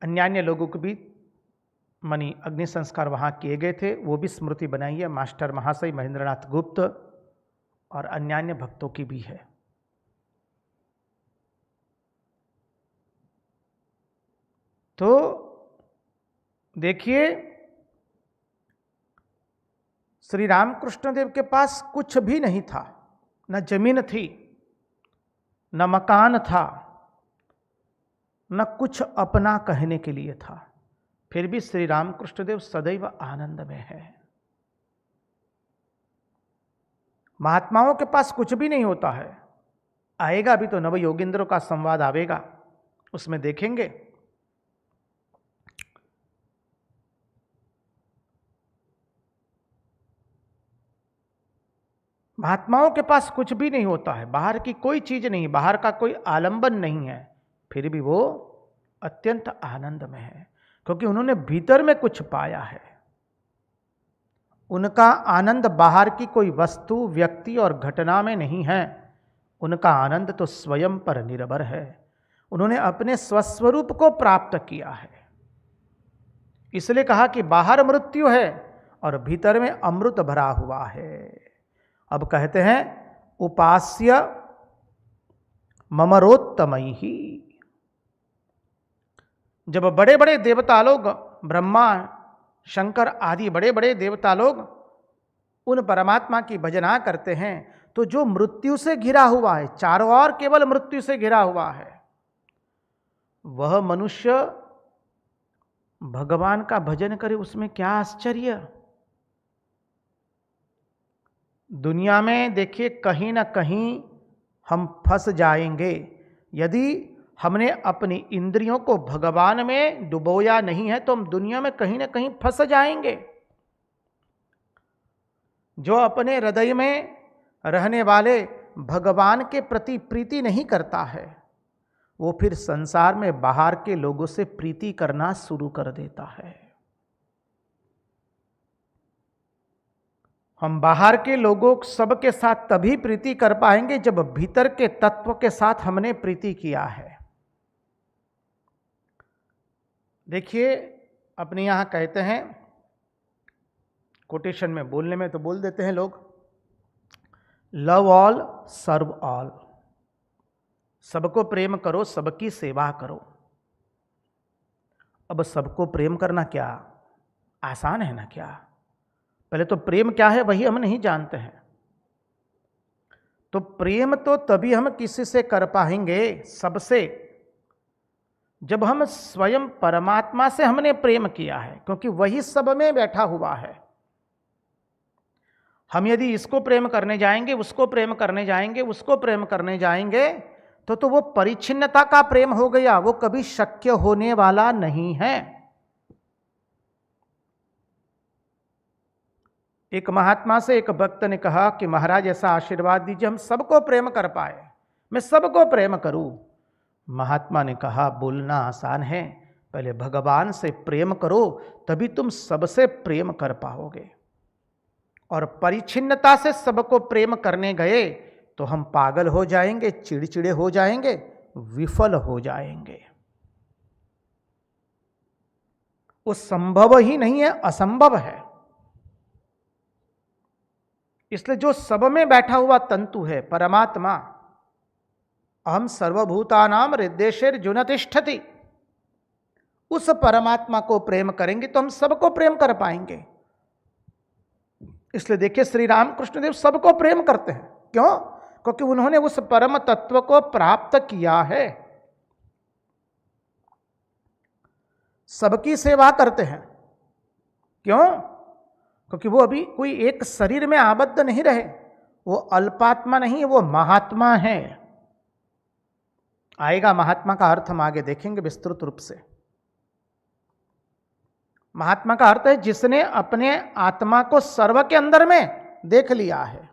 अन्य लोगों को भी मनी अग्नि संस्कार वहाँ किए गए थे, वो भी स्मृति बनाई है। मास्टर महाशय महेंद्रनाथ गुप्त और अन्य भक्तों की भी है। तो देखिए, श्री रामकृष्ण देव के पास कुछ भी नहीं था, न जमीन थी, न मकान था, न कुछ अपना कहने के लिए था, फिर भी श्री रामकृष्ण देव सदैव आनंद में है। महात्माओं के पास कुछ भी नहीं होता है। आएगा भी तो नव योगेंद्र का संवाद आवेगा, उसमें देखेंगे। महात्माओं के पास कुछ भी नहीं होता है, बाहर की कोई चीज नहीं, बाहर का कोई आलंबन नहीं है, फिर भी वो अत्यंत आनंद में है, क्योंकि उन्होंने भीतर में कुछ पाया है। उनका आनंद बाहर की कोई वस्तु, व्यक्ति और घटना में नहीं है। उनका आनंद तो स्वयं पर निर्भर है। उन्होंने अपने स्वस्वरूप को प्राप्त किया है। इसलिए कहा कि बाहर मृत्यु है और भीतर में अमृत भरा हुआ है। अब कहते हैं उपास्य ममरोत्तमई ही। जब बड़े बड़े देवता लोग, ब्रह्मा शंकर आदि बड़े बड़े देवता लोग उन परमात्मा की भजना करते हैं, तो जो मृत्यु से घिरा हुआ है, चारों ओर केवल मृत्यु से घिरा हुआ है, वह मनुष्य भगवान का भजन करे, उसमें क्या आश्चर्य। दुनिया में देखिए कहीं ना कहीं हम फंस जाएंगे यदि हमने अपनी इंद्रियों को भगवान में डुबोया नहीं है, तो हम दुनिया में कहीं ना कहीं फंस जाएंगे। जो अपने हृदय में रहने वाले भगवान के प्रति प्रीति नहीं करता है, वो फिर संसार में बाहर के लोगों से प्रीति करना शुरू कर देता है। हम बाहर के लोगों सबके साथ तभी प्रीति कर पाएंगे जब भीतर के तत्व के साथ हमने प्रीति किया है। देखिए अपने यहां कहते हैं, कोटेशन में बोलने में तो बोल देते हैं लोग, लव ऑल सर्व ऑल। सबको प्रेम करो, सबकी सेवा करो। अब सबको प्रेम करना क्या आसान है ना? क्या पहले तो प्रेम क्या है वही हम नहीं जानते हैं। तो प्रेम तो तभी हम किसी से कर पाएंगे, सबसे, जब हम स्वयं परमात्मा से हमने प्रेम किया है, क्योंकि वही सब में बैठा हुआ है। हम यदि इसको प्रेम करने जाएंगे, उसको प्रेम करने जाएंगे, उसको प्रेम करने जाएंगे, तो वो परिच्छिन्नता का प्रेम हो गया, वो कभी शक्य होने वाला नहीं है। एक महात्मा से एक भक्त ने कहा कि महाराज ऐसा आशीर्वाद दीजिए हम सबको प्रेम कर पाए, मैं सबको प्रेम करूं। महात्मा ने कहा बोलना आसान है, पहले भगवान से प्रेम करो, तभी तुम सबसे प्रेम कर पाओगे। और परिच्छिन्नता से सबको प्रेम करने गए तो हम पागल हो जाएंगे, चिड़चिड़े हो जाएंगे, विफल हो जाएंगे। वो संभव ही नहीं है, असंभव है। इसलिए जो सब में बैठा हुआ तंतु है परमात्मा, अहम सर्वभूतानाम हृदयेर्जुन तिष्ठति, उस परमात्मा को प्रेम करेंगे तो हम सबको प्रेम कर पाएंगे। इसलिए देखिए श्री रामकृष्ण देव सबको प्रेम करते हैं। क्यों? क्योंकि उन्होंने उस परम तत्व को प्राप्त किया है। सबकी सेवा करते हैं। क्यों? क्योंकि वो अभी कोई एक शरीर में आबद्ध नहीं रहे, वो अल्पात्मा नहीं, वो महात्मा है। आएगा महात्मा का अर्थ हम आगे देखेंगे विस्तृत रूप से। महात्मा का अर्थ है जिसने अपने आत्मा को सर्व के अंदर में देख लिया है,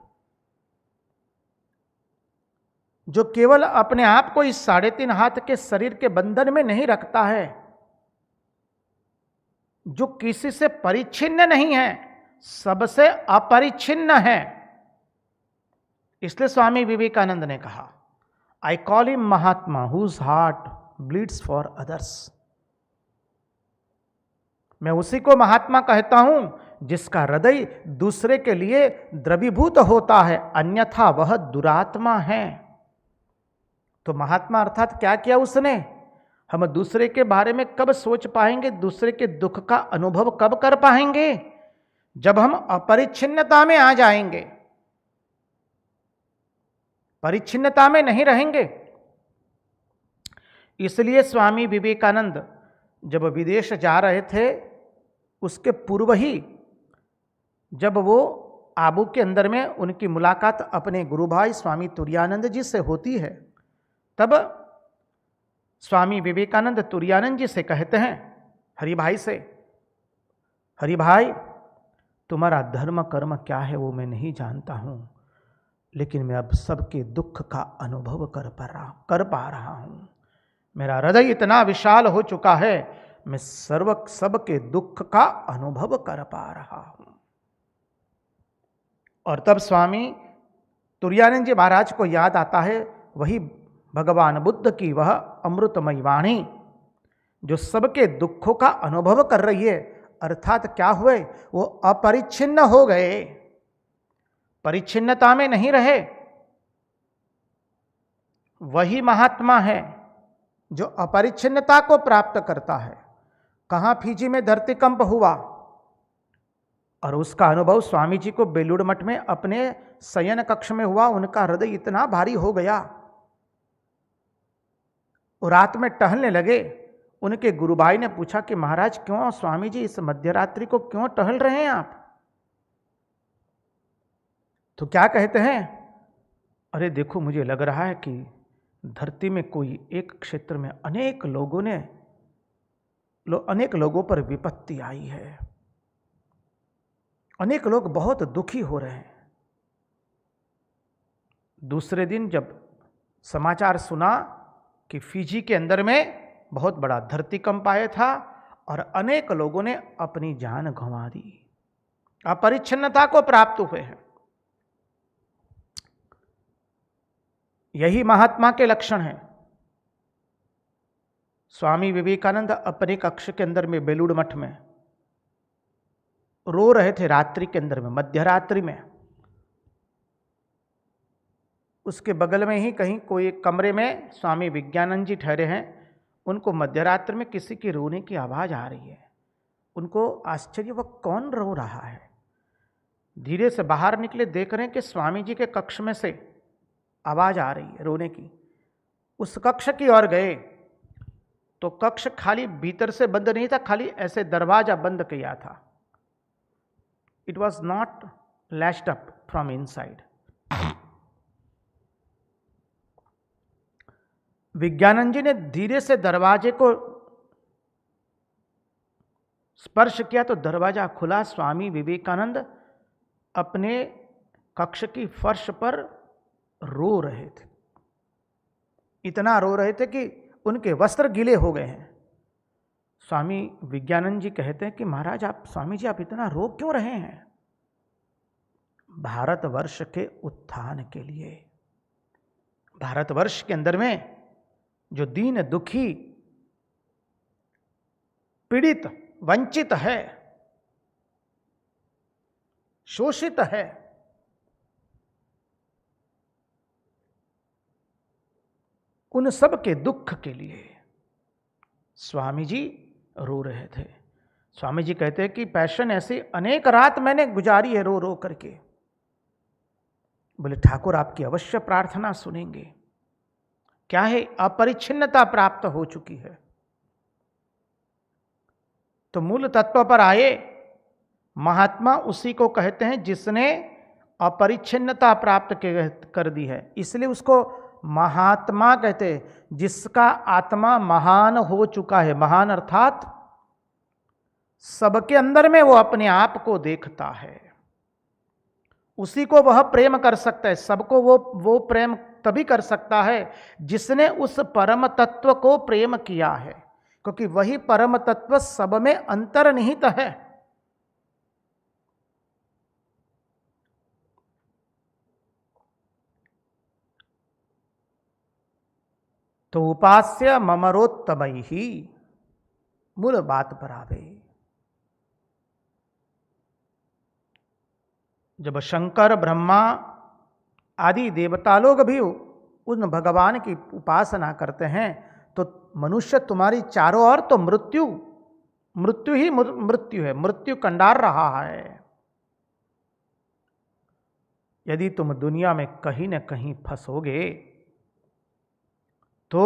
जो केवल अपने आप को इस 3.5 हाथ के शरीर के बंधन में नहीं रखता है, जो किसी से परिच्छिन्न नहीं है, सबसे अपरिच्छिन्न है। इसलिए स्वामी विवेकानंद ने कहा, I call him Mahatma whose heart bleeds for others. मैं उसी को महात्मा कहता हूं जिसका हृदय दूसरे के लिए द्रवीभूत होता है, अन्यथा वह दुरात्मा है। तो महात्मा अर्थात क्या किया उसने? हम दूसरे के बारे में कब सोच पाएंगे, दूसरे के दुख का अनुभव कब कर पाएंगे? जब हम अपरिच्छिन्नता में आ जाएंगे, परिच्छिन्नता में नहीं रहेंगे। इसलिए स्वामी विवेकानंद जब विदेश जा रहे थे उसके पूर्व ही जब वो आबू के अंदर में उनकी मुलाकात अपने गुरु भाई स्वामी तुरानंद जी से होती है, तब स्वामी विवेकानंद तुरानंद जी से कहते हैं हरि भाई से, हरि भाई तुम्हारा धर्म कर्म क्या है वो मैं नहीं जानता हूँ, लेकिन मैं अब सबके दुख का अनुभव कर पा रहा हूँ। मेरा हृदय इतना विशाल हो चुका है, मैं सबके दुख का अनुभव कर पा रहा हूँ। और तब स्वामी तुरानंद जी महाराज को याद आता है वही भगवान बुद्ध की वह अमृतमयी वाणी जो सबके दुखों का अनुभव कर रही है, अर्थात क्या हुए, वो अपरिच्छिन्न हो गए, परिच्छिन्नता में नहीं रहे। वही महात्मा है जो अपरिच्छिन्नता को प्राप्त करता है। कहाँ फिजी में धरतीकंप हुआ और उसका अनुभव स्वामी जी को बेलूड़ मठ में अपने शयन कक्ष में हुआ। उनका हृदय इतना भारी हो गया, और रात में टहलने लगे। उनके गुरुभाई ने पूछा कि महाराज क्यों स्वामी जी इस मध्यरात्रि को क्यों टहल रहे हैं आप? तो क्या कहते हैं, अरे देखो मुझे लग रहा है कि धरती में कोई एक क्षेत्र में अनेक लोगों पर विपत्ति आई है, अनेक लोग बहुत दुखी हो रहे हैं। दूसरे दिन जब समाचार सुना कि फिजी के अंदर में बहुत बड़ा धरतीकंप आया था और अनेक लोगों ने अपनी जान गंवा दी, अपरिच्छिन्नता को प्राप्त हुए हैं। यही महात्मा के लक्षण हैं। स्वामी विवेकानंद अपने कक्ष के अंदर में बेलूड़ मठ में रो रहे थे, रात्रि के अंदर में, मध्यरात्रि में। उसके बगल में ही कहीं कोई एक कमरे में स्वामी विज्ञानंद जी ठहरे हैं। उनको मध्यरात्रि में किसी की रोने की आवाज़ आ रही है। उनको आश्चर्य, वह कौन रो रहा है। धीरे से बाहर निकले, देख रहे हैं कि स्वामी जी के कक्ष में से आवाज़ आ रही है रोने की। उस कक्ष की ओर गए तो कक्ष खाली भीतर से बंद नहीं था, खाली ऐसे दरवाजा बंद किया था। It was not lashed up from inside. Vigyanand ji ने धीरे से दरवाजे को स्पर्श किया तो दरवाजा खुला। स्वामी विवेकानंद अपने कक्ष की फर्श पर रो रहे थे, इतना रो रहे थे कि उनके वस्त्र गीले हो गए हैं। स्वामी विज्ञानंद जी कहते हैं कि महाराज आप, स्वामी जी आप इतना रो क्यों रहे हैं? भारतवर्ष के उत्थान के लिए। भारतवर्ष के अंदर में जो दीन दुखी पीड़ित वंचित है, शोषित है, उन सब के दुख के लिए स्वामी जी रो रहे थे। स्वामी जी कहते हैं कि पैशन ऐसी अनेक रात मैंने गुजारी है रो रो करके। बोले ठाकुर आपकी अवश्य प्रार्थना सुनेंगे। क्या है, अपरिच्छिन्नता प्राप्त हो चुकी है। तो मूल तत्व पर आए। महात्मा उसी को कहते हैं जिसने अपरिच्छिन्नता प्राप्त कर दी है, इसलिए उसको महात्मा कहते हैं। जिसका आत्मा महान हो चुका है, महान अर्थात सबके अंदर में वो अपने आप को देखता है, उसी को वह प्रेम कर सकता है। सबको वो प्रेम तभी कर सकता है जिसने उस परम तत्व को प्रेम किया है, क्योंकि वही परम तत्व सब में अंतर्निहित है। तो उपास्य ममरोत्तमई ही मूल बात पर आवे। जब शंकर ब्रह्मा आदि देवता लोग भी उन भगवान की उपासना करते हैं तो मनुष्य तुम्हारी चारों ओर तो मृत्यु ही मृत्यु है, मृत्यु कंडार रहा है। यदि तुम दुनिया में कहीं न कहीं फंसोगे तो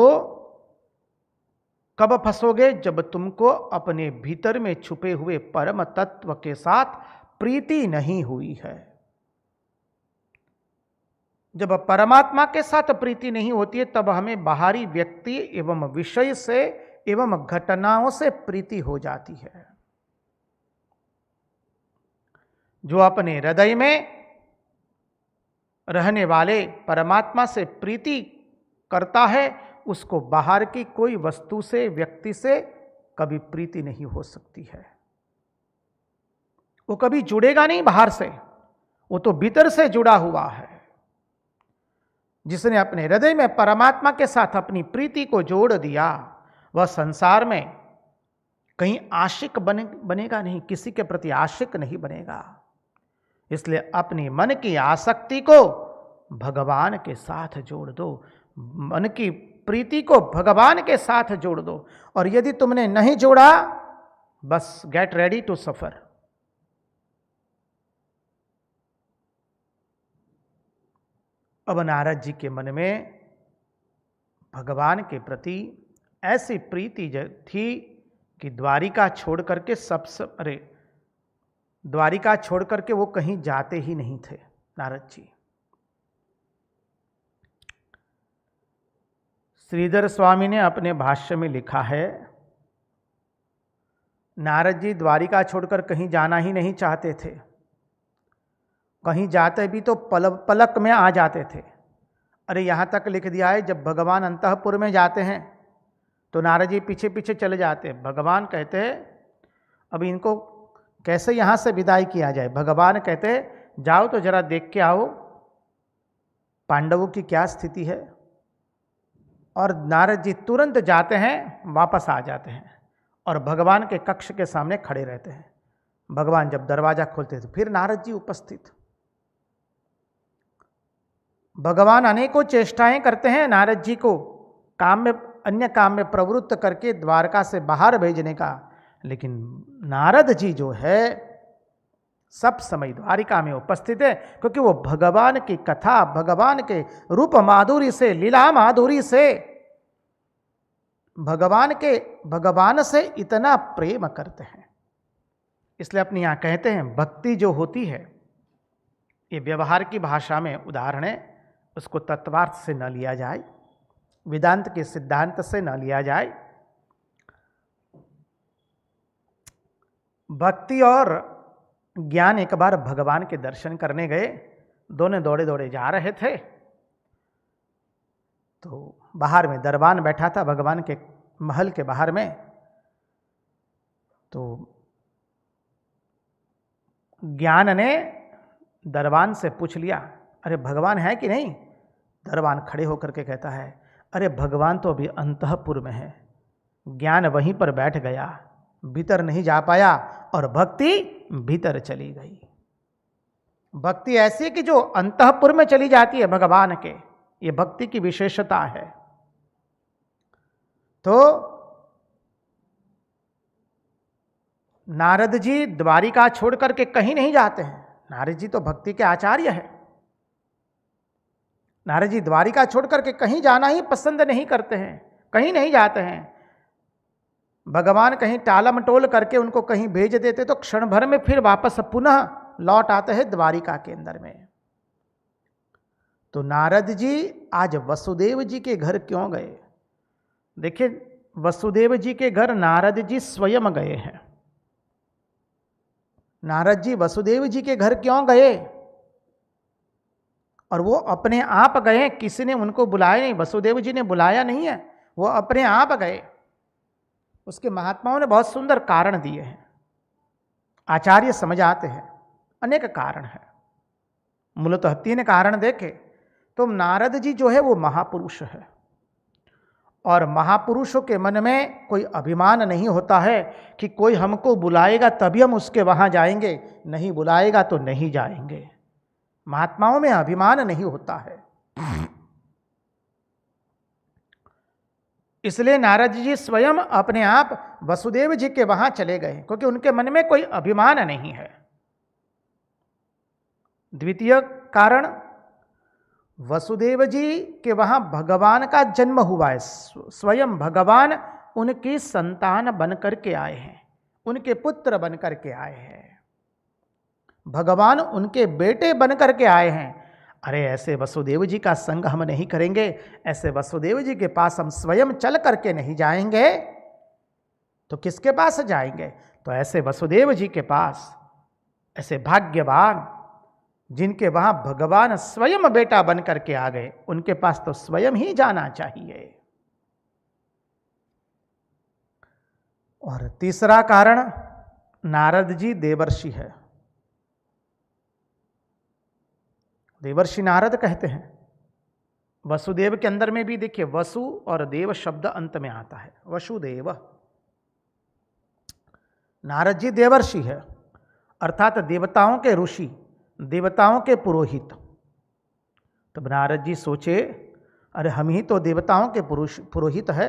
कब फंसोगे? जब तुमको अपने भीतर में छुपे हुए परम तत्व के साथ प्रीति नहीं हुई है। जब परमात्मा के साथ प्रीति नहीं होती है तब हमें बाहरी व्यक्ति एवं विषय से एवं घटनाओं से प्रीति हो जाती है। जो अपने हृदय में रहने वाले परमात्मा से प्रीति करता है उसको बाहर की कोई वस्तु से, व्यक्ति से कभी प्रीति नहीं हो सकती है। वो कभी जुड़ेगा नहीं बाहर से, वो तो भीतर से जुड़ा हुआ है। जिसने अपने हृदय में परमात्मा के साथ अपनी प्रीति को जोड़ दिया वह संसार में कहीं आशिक बनेगा नहीं, किसी के प्रति आशिक नहीं बनेगा। इसलिए अपनी मन की आसक्ति को भगवान के साथ जोड़ दो, मन की प्रीति को भगवान के साथ जोड़ दो। और यदि तुमने नहीं जोड़ा, बस गेट रेडी टू सफर। अब नारद जी के मन में भगवान के प्रति ऐसी प्रीति थी कि द्वारिका छोड़ करके द्वारिका छोड़ करके वो कहीं जाते ही नहीं थे नारद जी। श्रीधर स्वामी ने अपने भाष्य में लिखा है, नारद जी द्वारिका छोड़कर कहीं जाना ही नहीं चाहते थे। कहीं जाते भी तो पलक में आ जाते थे। अरे यहाँ तक लिख दिया है, जब भगवान अंतःपुर में जाते हैं तो नारद जी पीछे पीछे चले जाते हैं। भगवान कहते हैं अब इनको कैसे यहाँ से विदाई किया जाए। भगवान कहते हैं जाओ तो जरा देख के आओ पांडवों की क्या स्थिति है। और नारद जी तुरंत जाते हैं, वापस आ जाते हैं और भगवान के कक्ष के सामने खड़े रहते हैं। भगवान जब दरवाजा खोलते थे फिर नारद जी उपस्थित। भगवान अनेकों चेष्टाएं करते हैं नारद जी को अन्य काम में प्रवृत्त करके द्वारका से बाहर भेजने का, लेकिन नारद जी जो है सब समय द्वारिका में उपस्थित है, क्योंकि वो भगवान की कथा, भगवान के रूप माधुरी से, लीला माधुरी से, भगवान से इतना प्रेम करते हैं। इसलिए अपने यहाँ कहते हैं भक्ति जो होती है ये व्यवहार की भाषा में उदाहरण है, उसको तत्वार्थ से न लिया जाए, वेदांत के सिद्धांत से न लिया जाए। भक्ति और ज्ञान एक बार भगवान के दर्शन करने गए, दोनों दौड़े दौड़े जा रहे थे तो बाहर में दरबान बैठा था भगवान के महल के बाहर में। तो ज्ञान ने दरबान से पूछ लिया, अरे भगवान है कि नहीं? दरबान खड़े होकर के कहता है, अरे भगवान तो अभी अंतःपुर में है। ज्ञान वहीं पर बैठ गया, भीतर नहीं जा पाया और भक्ति भीतर चली गई। भक्ति ऐसी है कि जो अंतःपुर में चली जाती है भगवान के, ये भक्ति की विशेषता है। तो नारद जी द्वारिका छोड़ करके कहीं नहीं जाते हैं। नारद जी तो भक्ति के आचार्य है। नारद जी द्वारिका छोड़ करके कहीं जाना ही पसंद नहीं करते हैं, कहीं नहीं जाते हैं। भगवान कहीं टालमटोल करके उनको कहीं भेज देते तो क्षण भर में फिर वापस पुनः लौट आते हैं द्वारिका के अंदर में। तो नारद जी आज वसुदेव जी के घर क्यों गए? देखिए, वसुदेव जी के घर नारद जी स्वयं गए हैं। नारद जी वसुदेव जी के घर क्यों गए? और वो अपने आप गए, किसी ने उनको बुलाया नहीं, वसुदेव जी ने बुलाया नहीं है, वो अपने आप गए। उसके महात्माओं ने बहुत सुंदर कारण दिए हैं, आचार्य समझ आते हैं। अनेक कारण है, मूलतः 3 कारण देखे तो नारद जी जो है वो महापुरुष है, और महापुरुषों के मन में कोई अभिमान नहीं होता है कि कोई हमको बुलाएगा तभी हम उसके वहां जाएंगे, नहीं बुलाएगा तो नहीं जाएंगे। महात्माओं में अभिमान नहीं होता है। इसलिए नारद जी स्वयं अपने आप वसुदेव जी के वहां चले गए, क्योंकि उनके मन में कोई अभिमान नहीं है। द्वितीय कारण, वसुदेव जी के वहां भगवान का जन्म हुआ है। स्वयं भगवान उनकी संतान बन करके आए हैं, उनके पुत्र बन करके आए हैं, भगवान उनके बेटे बन करके आए हैं। अरे ऐसे वसुदेव जी का संग हम नहीं करेंगे, ऐसे वसुदेव जी के पास हम स्वयं चल करके नहीं जाएंगे तो किसके पास जाएंगे? तो ऐसे वसुदेव जी के पास, ऐसे भाग्यवान जिनके वहां भगवान स्वयं बेटा बन करके आ गए, उनके पास तो स्वयं ही जाना चाहिए। और तीसरा कारण, नारद जी देवर्षि है। देवर्षि नारद कहते हैं। वसुदेव के अंदर में भी देखिए वसु और देव शब्द अंत में आता है, वसुदेव। नारद जी देवर्षि है, अर्थात देवताओं के ऋषि, देवताओं के पुरोहित। तब नारद जी सोचे, अरे हम ही तो देवताओं के पुरोहित है।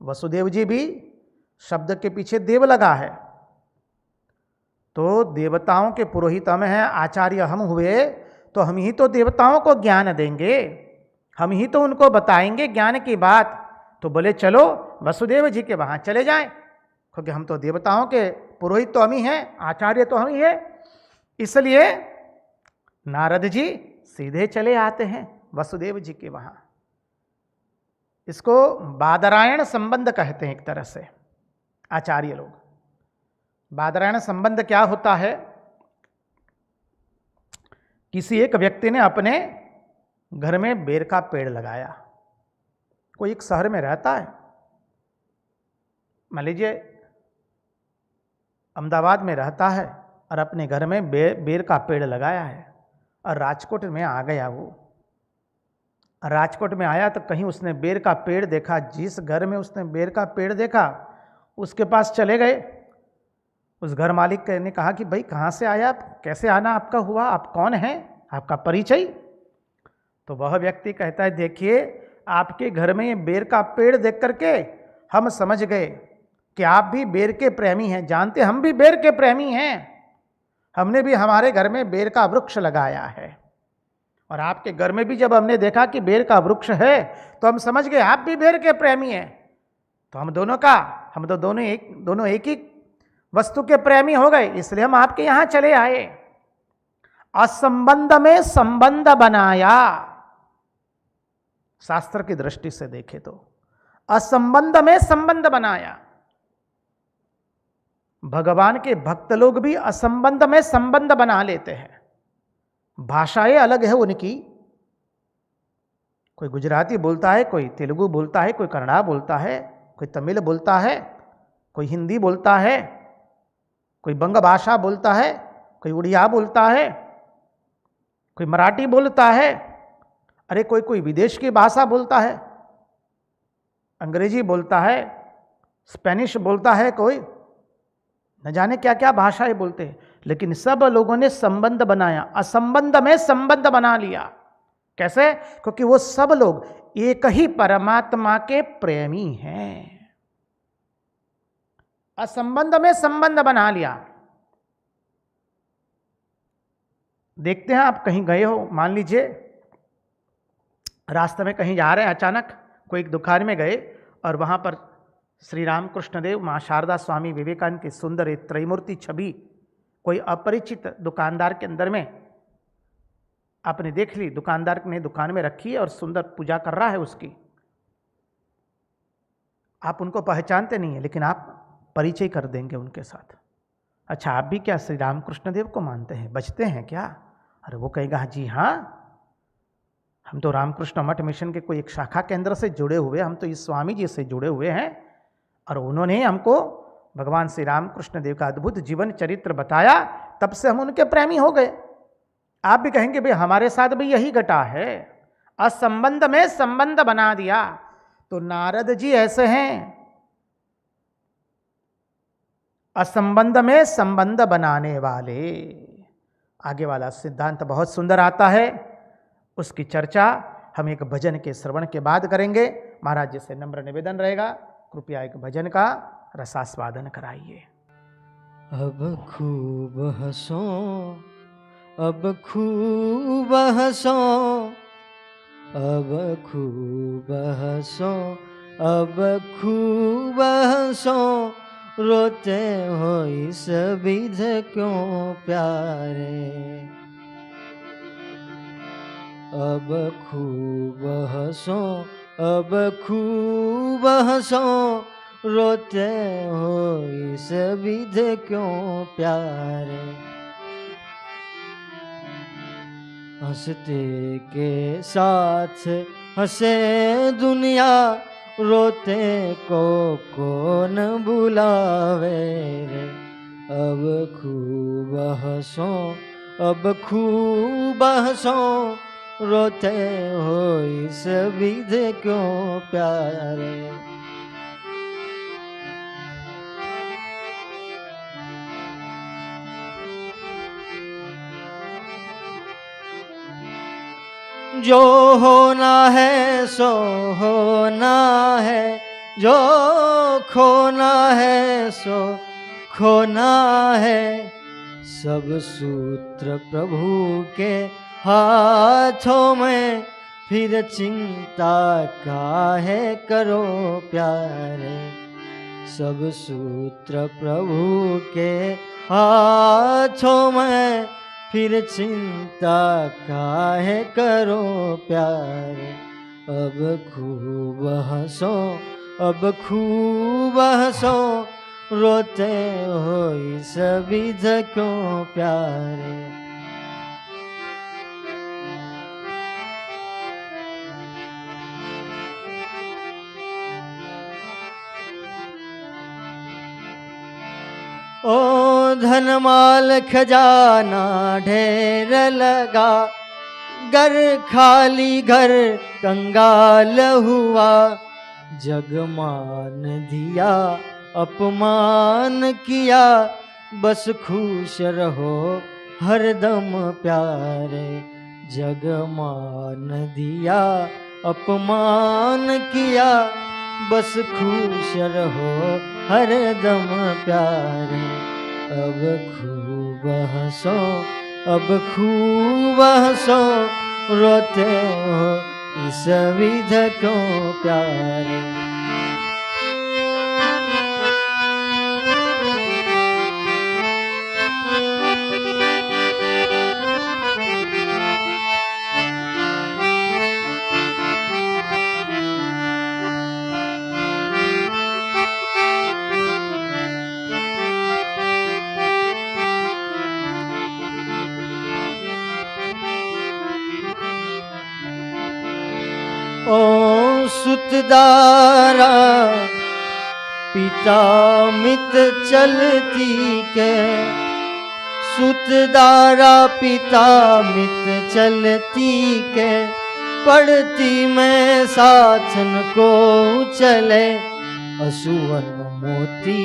वसुदेव जी भी शब्द के पीछे देव लगा है, तो देवताओं के पुरोहित हम हैं, आचार्य हम हुए, तो हम ही तो देवताओं को ज्ञान देंगे, हम ही तो उनको बताएंगे ज्ञान की बात। तो बोले चलो वसुदेव जी के वहां चले जाएं, क्योंकि हम तो देवताओं के पुरोहित तो हम ही हैं, आचार्य तो हम ही हैं। इसलिए नारद जी सीधे चले आते हैं वसुदेव जी के वहां। इसको बादरायण संबंध कहते हैं एक तरह से आचार्य लोग। बादरायण संबंध क्या होता है? किसी एक व्यक्ति ने अपने घर में बेर का पेड़ लगाया। कोई एक शहर में रहता है, मान लीजिए अहमदाबाद में रहता है और अपने घर में बेर का पेड़ लगाया है, और राजकोट में आ गया वो। राजकोट में आया तो कहीं उसने बेर का पेड़ देखा, जिस घर में उसने बेर का पेड़ देखा उसके पास चले गए। उस घर मालिक ने कहा कि भाई कहाँ से आया आप, कैसे आना आपका हुआ, आप कौन हैं, आपका परिचय? तो वह व्यक्ति कहता है, देखिए आपके घर में ये बेर का पेड़ देख करके हम समझ गए कि आप भी बेर के प्रेमी हैं। जानते हम भी बेर के प्रेमी हैं, हमने भी हमारे घर में बेर का वृक्ष लगाया है, और आपके घर में भी जब हमने देखा कि बेर का वृक्ष है तो हम समझ गए आप भी बेर के प्रेमी हैं। तो हम तो दोनों एक ही वस्तु के प्रेमी हो गए, इसलिए हम आपके यहां चले आए। असंबंध में संबंध बनाया। शास्त्र की दृष्टि से देखें तो असंबंध में संबंध बनाया। भगवान के भक्त लोग भी असंबंध में संबंध बना लेते हैं। भाषाएं अलग है उनकी, कोई गुजराती बोलता है, कोई तेलुगु बोलता है, कोई कन्नड़ा बोलता है, कोई तमिल बोलता है, कोई हिंदी बोलता है, कोई बंग भाषा बोलता है, कोई उड़िया बोलता है, कोई मराठी बोलता है, अरे कोई विदेश की भाषा बोलता है, अंग्रेजी बोलता है, स्पेनिश बोलता है, कोई न जाने क्या क्या भाषाएं बोलते हैं, लेकिन सब लोगों ने संबंध बनाया, असंबंध में संबंध बना लिया। कैसे? क्योंकि वो सब लोग एक ही परमात्मा के प्रेमी हैं। असंबंध में संबंध बना लिया। देखते हैं, आप कहीं गए हो, मान लीजिए रास्ते में कहीं जा रहे हैं, अचानक कोई एक दुकान में गए और वहां पर श्री राम कृष्ण देव, मां शारदा, स्वामी विवेकानंद की सुंदर एक त्रैमूर्ति छवि कोई अपरिचित दुकानदार के अंदर में आपने देख ली। दुकानदार ने दुकान में रखी है और सुंदर पूजा कर रहा है उसकी। आप उनको पहचानते नहीं है, लेकिन आप परिचय कर देंगे उनके साथ। अच्छा, आप भी क्या श्री रामकृष्ण देव को मानते हैं, बचते हैं क्या? अरे वो कहेगा जी हाँ, हम तो रामकृष्ण मठ मिशन के कोई एक शाखा केंद्र से जुड़े हुए, हम तो इस स्वामी जी से जुड़े हुए हैं, और उन्होंने हमको भगवान श्री रामकृष्ण देव का अद्भुत जीवन चरित्र बताया, तब से हम उनके प्रेमी हो गए। आप भी कहेंगे भाई हमारे साथ भी यही घटा है, असंबंध में संबंध बना दिया। तो नारद जी ऐसे हैं, असंबंध में संबंध बनाने वाले। आगे वाला सिद्धांत बहुत सुंदर आता है, उसकी चर्चा हम एक भजन के श्रवण के बाद करेंगे। महाराज जी से नम्र निवेदन रहेगा, कृपया एक भजन का रसास्वादन कराइए। अब खूब हंसो, अब खूब हंसो, अब खूब हंसो अब खूब हंसो रोते हो इस विध क्यों प्यारे। अब खूब हंसो अब खूब हंसो रोते हो इस विध क्यों प्यारे। हंसते के साथ हंसे दुनिया रोते को कौन बुलावे रे। अब खूब हंसो अब खूब हंसो रोते हो इस विध क्यों प्यारे। जो होना है सो होना है, जो खोना है सो खोना है। सब सूत्र प्रभु के हाथों में, फिर चिंता काहे करो प्यारे। सब सूत्र प्रभु के हाथों में, फिर चिंता काहे करो प्यारे। अब खूब हंसो अब खूब हंसो रोते हो इस विध क्यों प्यारे। ओ धनमाल खजाना ढेर लगा, घर खाली घर कंगाल हुआ। जग मान दिया अपमान किया, बस खुश रहो हरदम प्यारे। जग मान दिया अपमान किया, बस खुश रहो हरदम प्यारे। अब खूब हंसो अब खूब हंसो रोते हो इस विध क्यों प्यारे। ओ सुतदारा पिता मित चलती के, सुतदारा पिता मित चलती के। पढ़ती में साथन को चले, असुवन मोती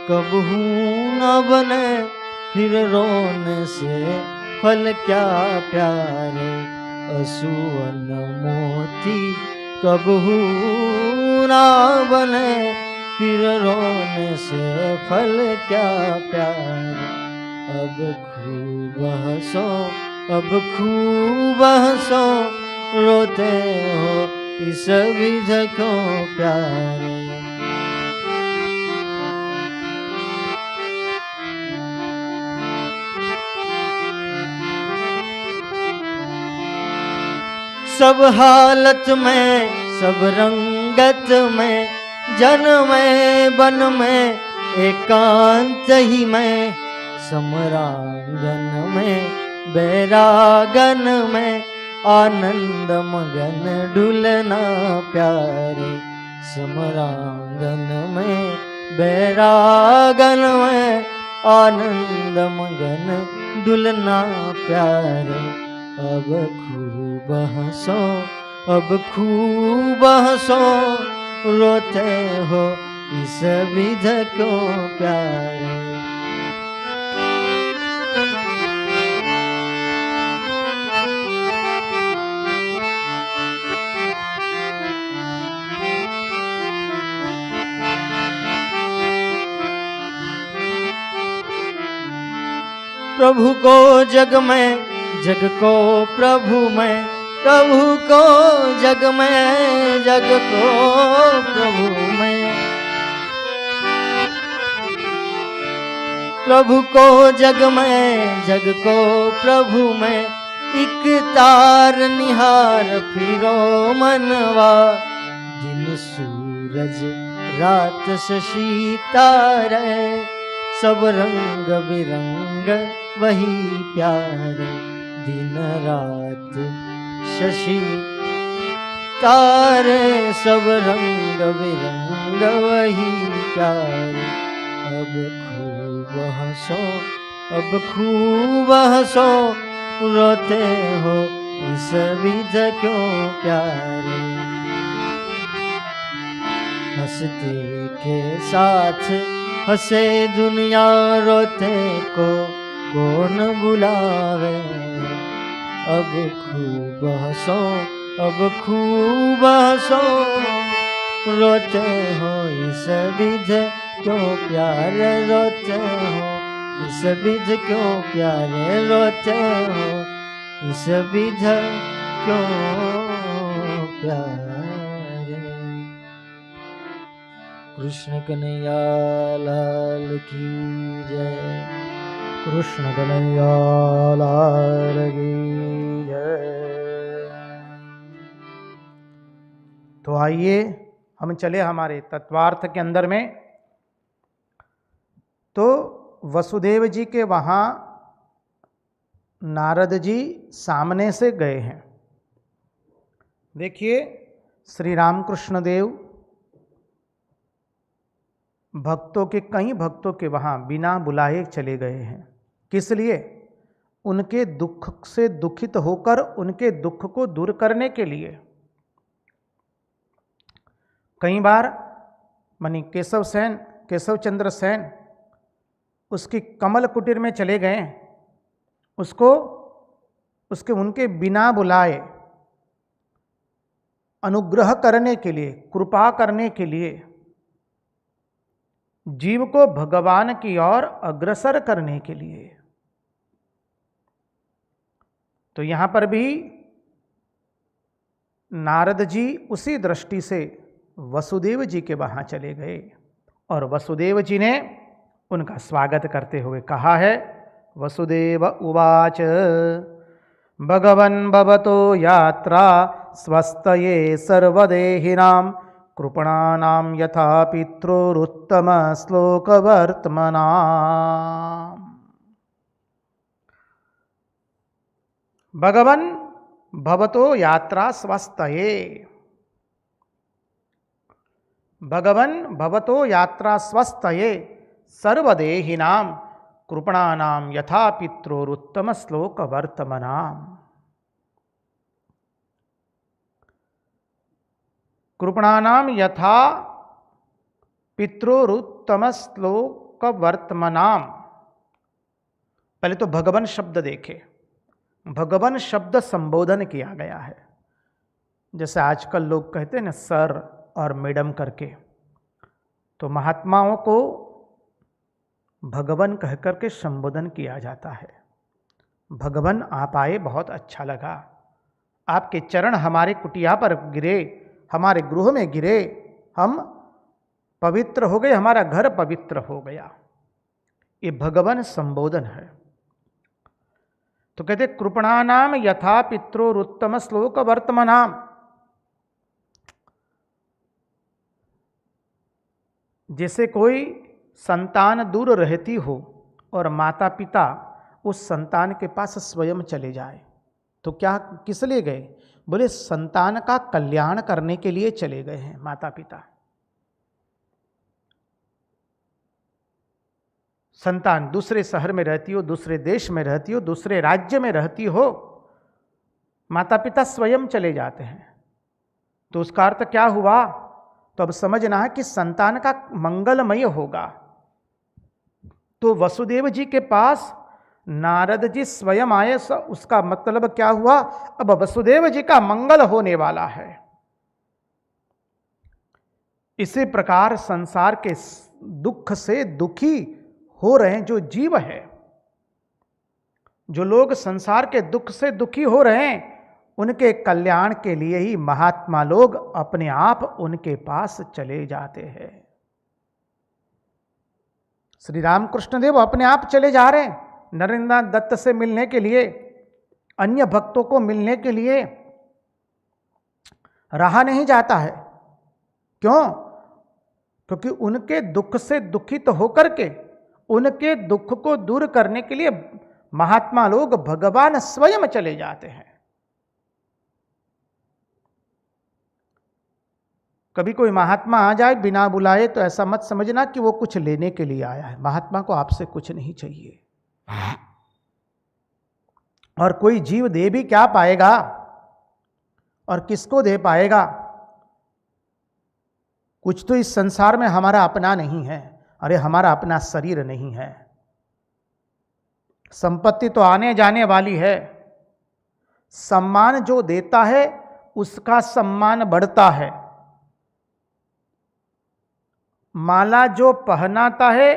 कबहू न बने। फिर रोने से फल क्या प्यारे। असुवन मोती कबहू ना बने, फिर रोने से फल क्या प्यारे। अब खूब हंसो अब खूब हंसो रोते हो इस विध क्यों प्यारे। सब हालत में सब रंगत में, जन में बन में एकांत ही में। समरांगन में बैरागन में, आनंद मगन डुलना प्यारे। समरांगन में बैरागन में, आनंद मगन डुलना प्यारे। अब खूब हंसो अब खूब हंसो रोते हो इस विध क्यों प्यारे। प्रभु को जग में, जग को प्रभु में प्रभु को जग में, जग को प्रभु में। प्रभु को जग में, जग को प्रभु में। एक तार निहार फिरो मनवा, दिन सूरज रात शशि तारे, सब रंग बिरंग वही प्यारे। दिन रात शशि तारे, सब रंग बिरंग वही प्यारे। अब खूब हंसो, अब खूब हंसो, रोते हो इस विध क्यों प्यारे। हंसते के साथ हंसे दुनिया, रोते को कौन बुलावे। अब खूब हंसो, अब खूब हंसो, रोते हो इस विध क्यों प्यारे। रोते हो इस विध क्यों प्यारे, रोते हो इस विध क्यों प्यारे। कृष्ण कन्हैया लाल की जय। कृष्ण कन्हैया लाल की जय। तो आइए हम चले हमारे तत्वार्थ के अंदर में। तो वसुदेव जी के वहाँ नारद जी सामने से गए हैं। देखिए, श्री रामकृष्ण देव भक्तों के, कई भक्तों के वहाँ बिना बुलाए चले गए हैं। किस लिए? उनके दुख से दुखित होकर उनके दुख को दूर करने के लिए। कई बार मनी केशव चंद्र सेन उसकी कमल कुटीर में चले गए, उसको उनके बिना बुलाए अनुग्रह करने के लिए, कृपा करने के लिए, जीव को भगवान की ओर अग्रसर करने के लिए। तो यहां पर भी नारद जी उसी दृष्टि से वसुदेव जी के वहां चले गए और वसुदेव जी ने उनका स्वागत करते हुए कहा है। वसुदेव उवाच भगवन् भवतो यात्रा स्वस्तये सर्वदेहिनां कृपणानां यथा पितृरुत्तम श्लोकवर्त्मनाम्। भगवन् भवतो यात्रा स्वस्तये, भगवन् भवतो यात्रा स्वस्तये सर्वदेहिनां कृपणानां यथा पितृरुत्तम श्लोकवर्त्मनाम्। कृपणानां यथा पितृरुत्तम श्लोकवर्त्मनाम्। पहले तो भगवन शब्द देखे, भगवन शब्द संबोधन किया गया है। जैसे आजकल लोग कहते हैं ना सर और मैडम करके, तो महात्माओं को भगवन कह करके संबोधन किया जाता है। भगवन आप आए, बहुत अच्छा लगा, आपके चरण हमारे कुटिया पर गिरे, हमारे गृह में गिरे, हम पवित्र हो गए, हमारा घर पवित्र हो गया। ये भगवन संबोधन है। तो कहते कृपणानाम यथा पितृरुत्तम श्लोक वर्तमनाम। जैसे कोई संतान दूर रहती हो और माता पिता उस संतान के पास स्वयं चले जाए, तो क्या किस लिए गए? बोले संतान का कल्याण करने के लिए चले गए हैं माता पिता। संतान दूसरे शहर में रहती हो, दूसरे देश में रहती हो, दूसरे राज्य में रहती हो, माता पिता स्वयं चले जाते हैं, तो उसका अर्थ क्या हुआ? तो अब समझना है कि संतान का मंगलमय होगा। तो वसुदेव जी के पास नारद जी स्वयं आए, उसका मतलब क्या हुआ? अब वसुदेव जी का मंगल होने वाला है। इसी प्रकार संसार के दुख से दुखी हो रहे हैं जो जीव है, जो लोग संसार के दुख से दुखी हो रहे हैं, उनके कल्याण के लिए ही महात्मा लोग अपने आप उनके पास चले जाते हैं। श्री रामकृष्ण देव अपने आप चले जा रहे हैं नरेंद्रनाथ दत्त से मिलने के लिए, अन्य भक्तों को मिलने के लिए। रहा नहीं जाता है। क्यों? क्योंकि उनके दुख से दुखित होकर के उनके दुख को दूर करने के लिए महात्मा लोग भगवान स्वयं चले जाते हैं। कभी कोई महात्मा आ जाए बिना बुलाए तो ऐसा मत समझना कि वो कुछ लेने के लिए आया है। महात्मा को आपसे कुछ नहीं चाहिए। और कोई जीव दे भी क्या पाएगा और किसको दे पाएगा? कुछ तो इस संसार में हमारा अपना नहीं है। अरे हमारा अपना शरीर नहीं है। संपत्ति तो आने जाने वाली है। सम्मान जो देता है उसका सम्मान बढ़ता है। माला जो पहनाता है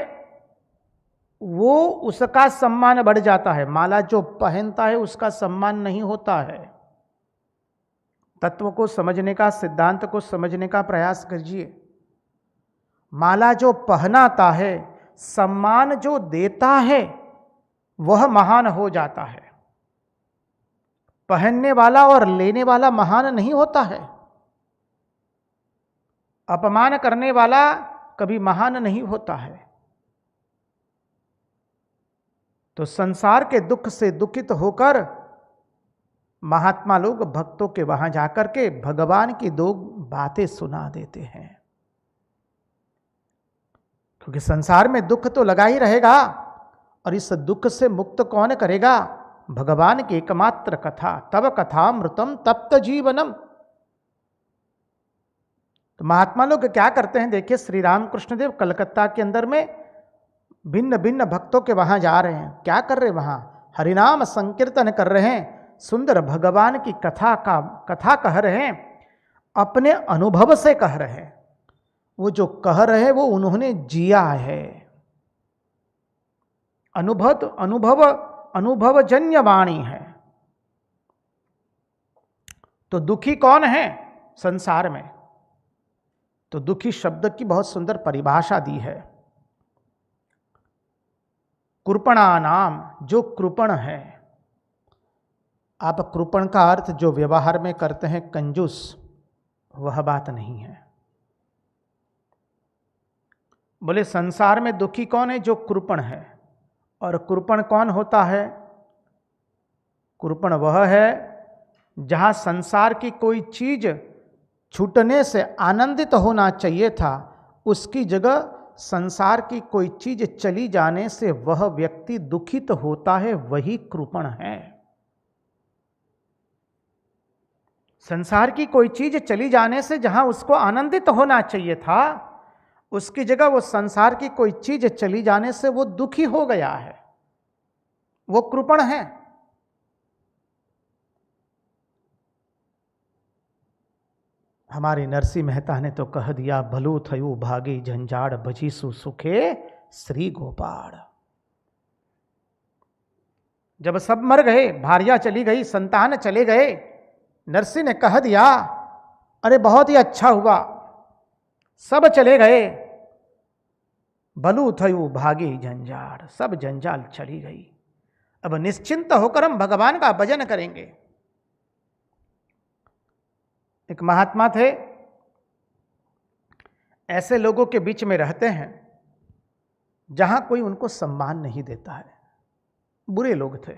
वो उसका सम्मान बढ़ जाता है। माला जो पहनता है उसका सम्मान नहीं होता है। तत्व को समझने का, सिद्धांत को समझने का प्रयास कीजिए। माला जो पहनाता है, सम्मान जो देता है, वह महान हो जाता है। पहनने वाला और लेने वाला महान नहीं होता है। अपमान करने वाला कभी महान नहीं होता है। तो संसार के दुख से दुखित होकर महात्मा लोग भक्तों के वहां जाकर के भगवान की दो बातें सुना देते हैं। क्योंकि संसार में दुख तो लगा ही रहेगा और इस दुख से मुक्त कौन करेगा? भगवान की एकमात्र कथा, तब कथामृतम तप्त जीवनम। तो महात्मा लोग क्या करते हैं? देखिए, श्री रामकृष्ण देव कलकत्ता के अंदर में भिन्न भिन्न भक्तों के वहां जा रहे हैं। क्या कर रहे हैं? वहां हरिनाम संकीर्तन कर रहे हैं, सुंदर भगवान की कथा कह रहे हैं, अपने अनुभव से कह रहे हैं। वो जो कह रहे हैं वो उन्होंने जिया है। अनुभवजन्य वाणी है। तो दुखी कौन है संसार में? तो दुखी शब्द की बहुत सुंदर परिभाषा दी है। कृपणा नाम, जो कृपण है। आप कृपण का अर्थ जो व्यवहार में करते हैं कंजूस, वह बात नहीं है। बोले संसार में दुखी कौन है? जो कृपण है। और कृपण कौन होता है? कृपण वह है जहां संसार की कोई चीज छूटने से आनंदित होना चाहिए था, उसकी जगह संसार की कोई चीज चली जाने से वह व्यक्ति दुखित होता है, वही कृपण है। संसार की कोई चीज चली जाने से जहां उसको आनंदित होना चाहिए था, उसकी जगह वो संसार की कोई चीज चली जाने से वो दुखी हो गया है, वो कृपण है। हमारे नरसिंह मेहता ने तो कह दिया, भलू थयू भागी झंझाड़ भजीसु सुखे श्री गोपाल। जब सब मर गए, भार्या चली गई, संतान चले गए, नरसिंह ने कह दिया, अरे बहुत ही अच्छा हुआ, सब चले गए, भलू थयू भागी झंझाड़, सब जंजाल चली गई। अब निश्चिंत होकर हम भगवान का भजन करेंगे। एक महात्मा थे, ऐसे लोगों के बीच में रहते हैं जहां कोई उनको सम्मान नहीं देता है। बुरे लोग थे,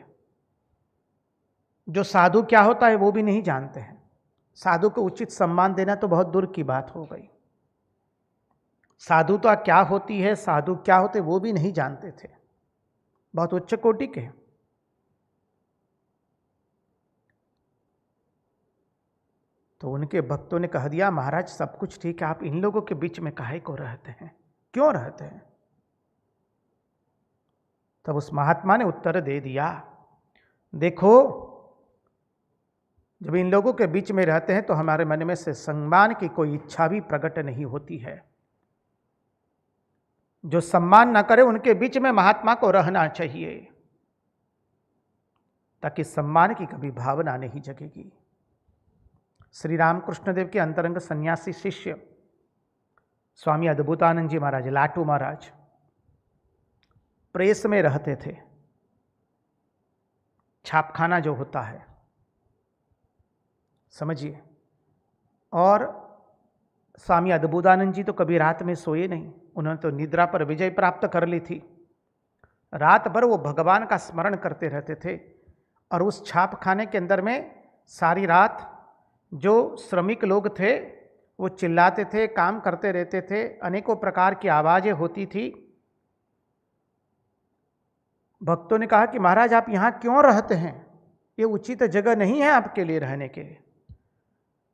जो साधु क्या होता है वो भी नहीं जानते हैं। साधु को उचित सम्मान देना तो बहुत दूर की बात हो गई। साधुता क्या होती है, साधु क्या होते वो भी नहीं जानते थे, बहुत उच्च कोटि के। तो उनके भक्तों ने कह दिया, महाराज सब कुछ ठीक है, आप इन लोगों के बीच में काहे को रहते हैं, क्यों रहते हैं? तब उस महात्मा ने उत्तर दे दिया, देखो जब इन लोगों के बीच में रहते हैं तो हमारे मन में से सम्मान की कोई इच्छा भी प्रकट नहीं होती है। जो सम्मान न करे उनके बीच में महात्मा को रहना चाहिए, ताकि सम्मान की कभी भावना नहीं जगेगी। श्री रामकृष्ण देव के अंतरंग सन्यासी शिष्य स्वामी अद्भुतानंद जी महाराज, लाटू महाराज, प्रेस में रहते थे। छापखाना जो होता है, समझिए। और स्वामी अद्भुतानंद जी तो कभी रात में सोए नहीं, उन्होंने तो निद्रा पर विजय प्राप्त कर ली थी। रात भर वो भगवान का स्मरण करते रहते थे। और उस छापखाने के अंदर में सारी रात जो श्रमिक लोग थे वो चिल्लाते थे, काम करते रहते थे, अनेकों प्रकार की आवाज़ें होती थी। भक्तों ने कहा कि महाराज आप यहाँ क्यों रहते हैं, ये उचित जगह नहीं है आपके लिए रहने के लिए।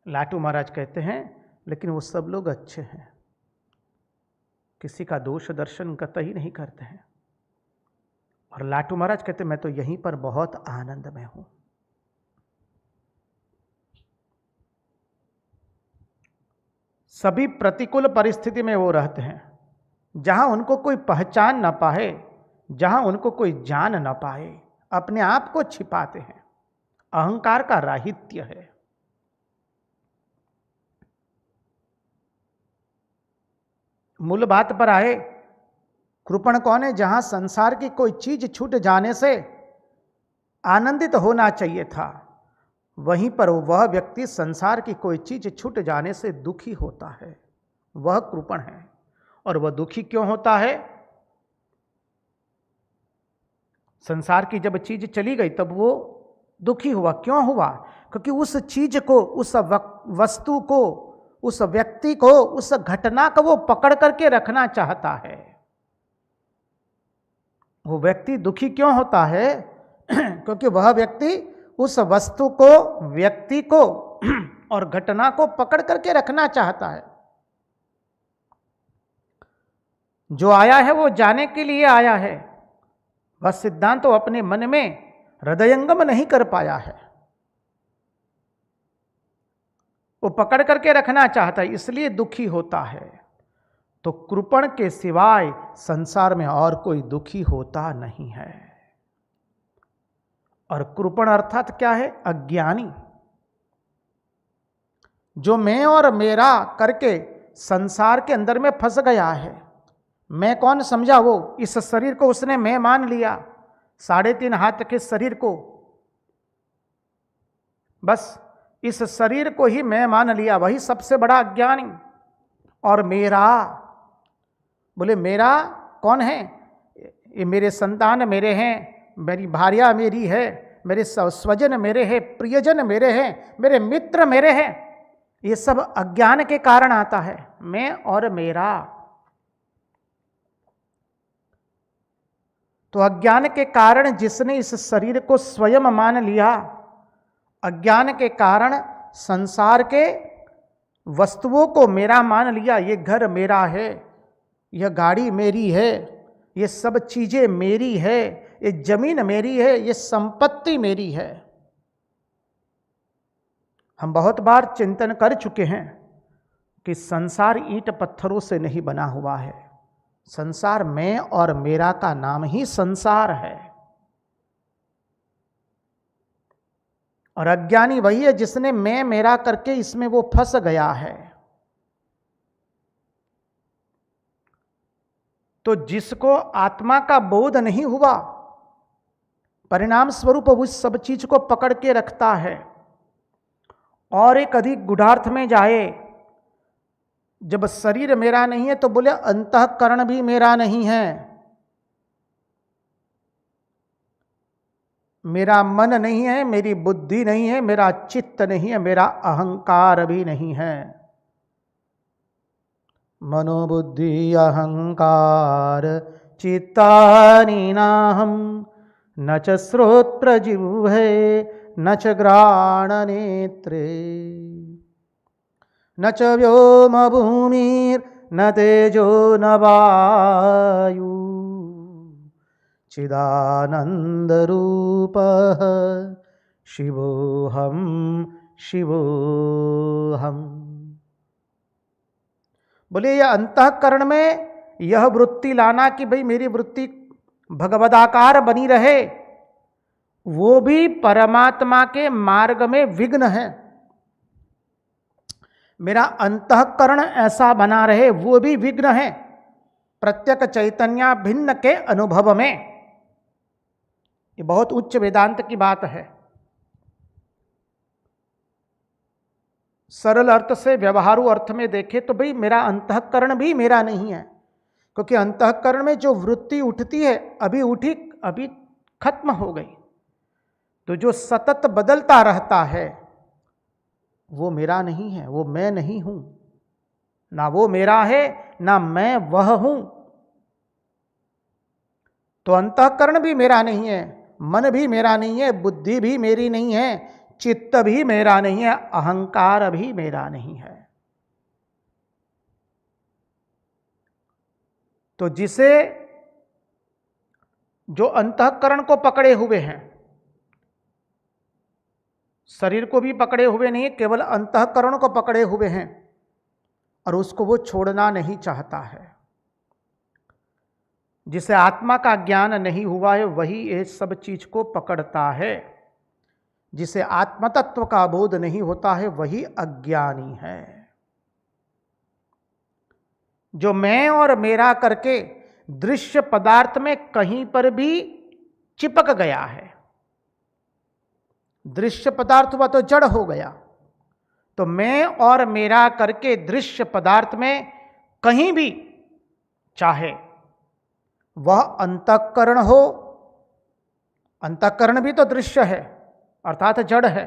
लाटू महाराज कहते हैं लेकिन वो सब लोग अच्छे हैं, किसी का दोष दर्शन कतई नहीं करते हैं। और लाटू महाराज कहते मैं तो यहीं पर बहुत आनंद में हूं। सभी प्रतिकूल परिस्थिति में वो रहते हैं, जहां उनको कोई पहचान न पाए, जहां उनको कोई जान न पाए, अपने आप को छिपाते हैं। अहंकार का राहित्य है। मूल बात पर आए, कृपण कौन है? जहां संसार की कोई चीज छूट जाने से आनंदित होना चाहिए था, वहीं पर वह व्यक्ति संसार की कोई चीज छूट जाने से दुखी होता है, वह कृपण है। और वह दुखी क्यों होता है? संसार की जब चीज चली गई तब वो दुखी हुआ। क्यों हुआ? क्योंकि उस चीज को, उस वस्तु को, उस व्यक्ति को, उस घटना को वो पकड़ करके रखना चाहता है। वो व्यक्ति दुखी क्यों होता है? क्योंकि वह व्यक्ति उस वस्तु को, व्यक्ति को और घटना को पकड़ करके रखना चाहता है। जो आया है वो जाने के लिए आया है, बस सिद्धांत तो अपने मन में हृदयंगम नहीं कर पाया है। वो पकड़ करके रखना चाहता है, इसलिए दुखी होता है। तो कृपण के सिवाय संसार में और कोई दुखी होता नहीं है। और कृपण अर्थात क्या है? अज्ञानी, जो मैं और मेरा करके संसार के अंदर में फंस गया है। मैं कौन समझा? वो इस शरीर को उसने मैं मान लिया, 3.5 हाथ के शरीर को, बस इस शरीर को ही मैं मान लिया, वही सबसे बड़ा अज्ञानी। और मेरा, बोले मेरा कौन है? ये मेरे संतान मेरे हैं, मेरी भार्या मेरी है, मेरे स्वजन मेरे हैं, प्रियजन मेरे हैं, मेरे मित्र मेरे हैं। ये सब अज्ञान के कारण आता है, मैं और मेरा। तो अज्ञान के कारण जिसने इस शरीर को स्वयं मान लिया, अज्ञान के कारण संसार के वस्तुओं को मेरा मान लिया। ये घर मेरा है, यह गाड़ी मेरी है, ये सब चीजें मेरी है, ये जमीन मेरी है, ये संपत्ति मेरी है। हम बहुत बार चिंतन कर चुके हैं कि संसार ईंट पत्थरों से नहीं बना हुआ है। संसार मैं और मेरा का नाम ही संसार है। और अज्ञानी वही है जिसने मैं मेरा करके इसमें वो फंस गया है। तो जिसको आत्मा का बोध नहीं हुआ, परिणाम स्वरूप उस सब चीज को पकड़ के रखता है। और एक अधिक गूढ़ार्थ में जाए, जब शरीर मेरा नहीं है तो बोले अंतःकरण भी मेरा नहीं है। मेरा मन नहीं है, मेरी बुद्धि नहीं है, मेरा चित्त नहीं है, मेरा अहंकार भी नहीं है। मनोबुद्धि अहंकार चित्तानि नाहं, न च श्रोत्र जिह्वे न च घ्राण नेत्रे, न च व्योम भूमिर् न तेजो न वायु, चिदानंद रूपः शिवोऽहं शिवोऽहम्। बोले यह अंतःकरण में यह वृत्ति लाना कि भाई मेरी वृत्ति भगवदाकार बनी रहे, वो भी परमात्मा के मार्ग में विघ्न है। मेरा अंतःकरण ऐसा बना रहे, वो भी विघ्न है प्रत्यक चैतन्य भिन्न के अनुभव में। ये बहुत उच्च वेदांत की बात है। सरल अर्थ से व्यवहारू अर्थ में देखें तो भाई मेरा अंतःकरण भी मेरा नहीं है, क्योंकि अंतःकरण में जो वृत्ति उठती है, अभी उठी अभी खत्म हो गई, तो जो सतत बदलता रहता है वो मेरा नहीं है, वो मैं नहीं हूं। ना वो मेरा है ना मैं वह हूं। तो अंतःकरण भी मेरा नहीं है, मन भी मेरा नहीं है, बुद्धि भी मेरी नहीं है, चित्त भी मेरा नहीं है, अहंकार भी मेरा नहीं है। तो जिसे जो अंतःकरण को पकड़े हुए हैं, शरीर को भी पकड़े हुए नहीं, केवल अंतःकरण को पकड़े हुए हैं, और उसको वो छोड़ना नहीं चाहता है। जिसे आत्मा का ज्ञान नहीं हुआ है वही ये सब चीज को पकड़ता है। जिसे आत्मतत्व का बोध नहीं होता है वही अज्ञानी है। जो मैं और मेरा करके दृश्य पदार्थ में कहीं पर भी चिपक गया है, दृश्य पदार्थ हुआ तो जड़ हो गया, तो मैं और मेरा करके दृश्य पदार्थ में कहीं भी, चाहे वह अंतःकरण हो, अंतःकरण भी तो दृश्य है अर्थात जड़ है।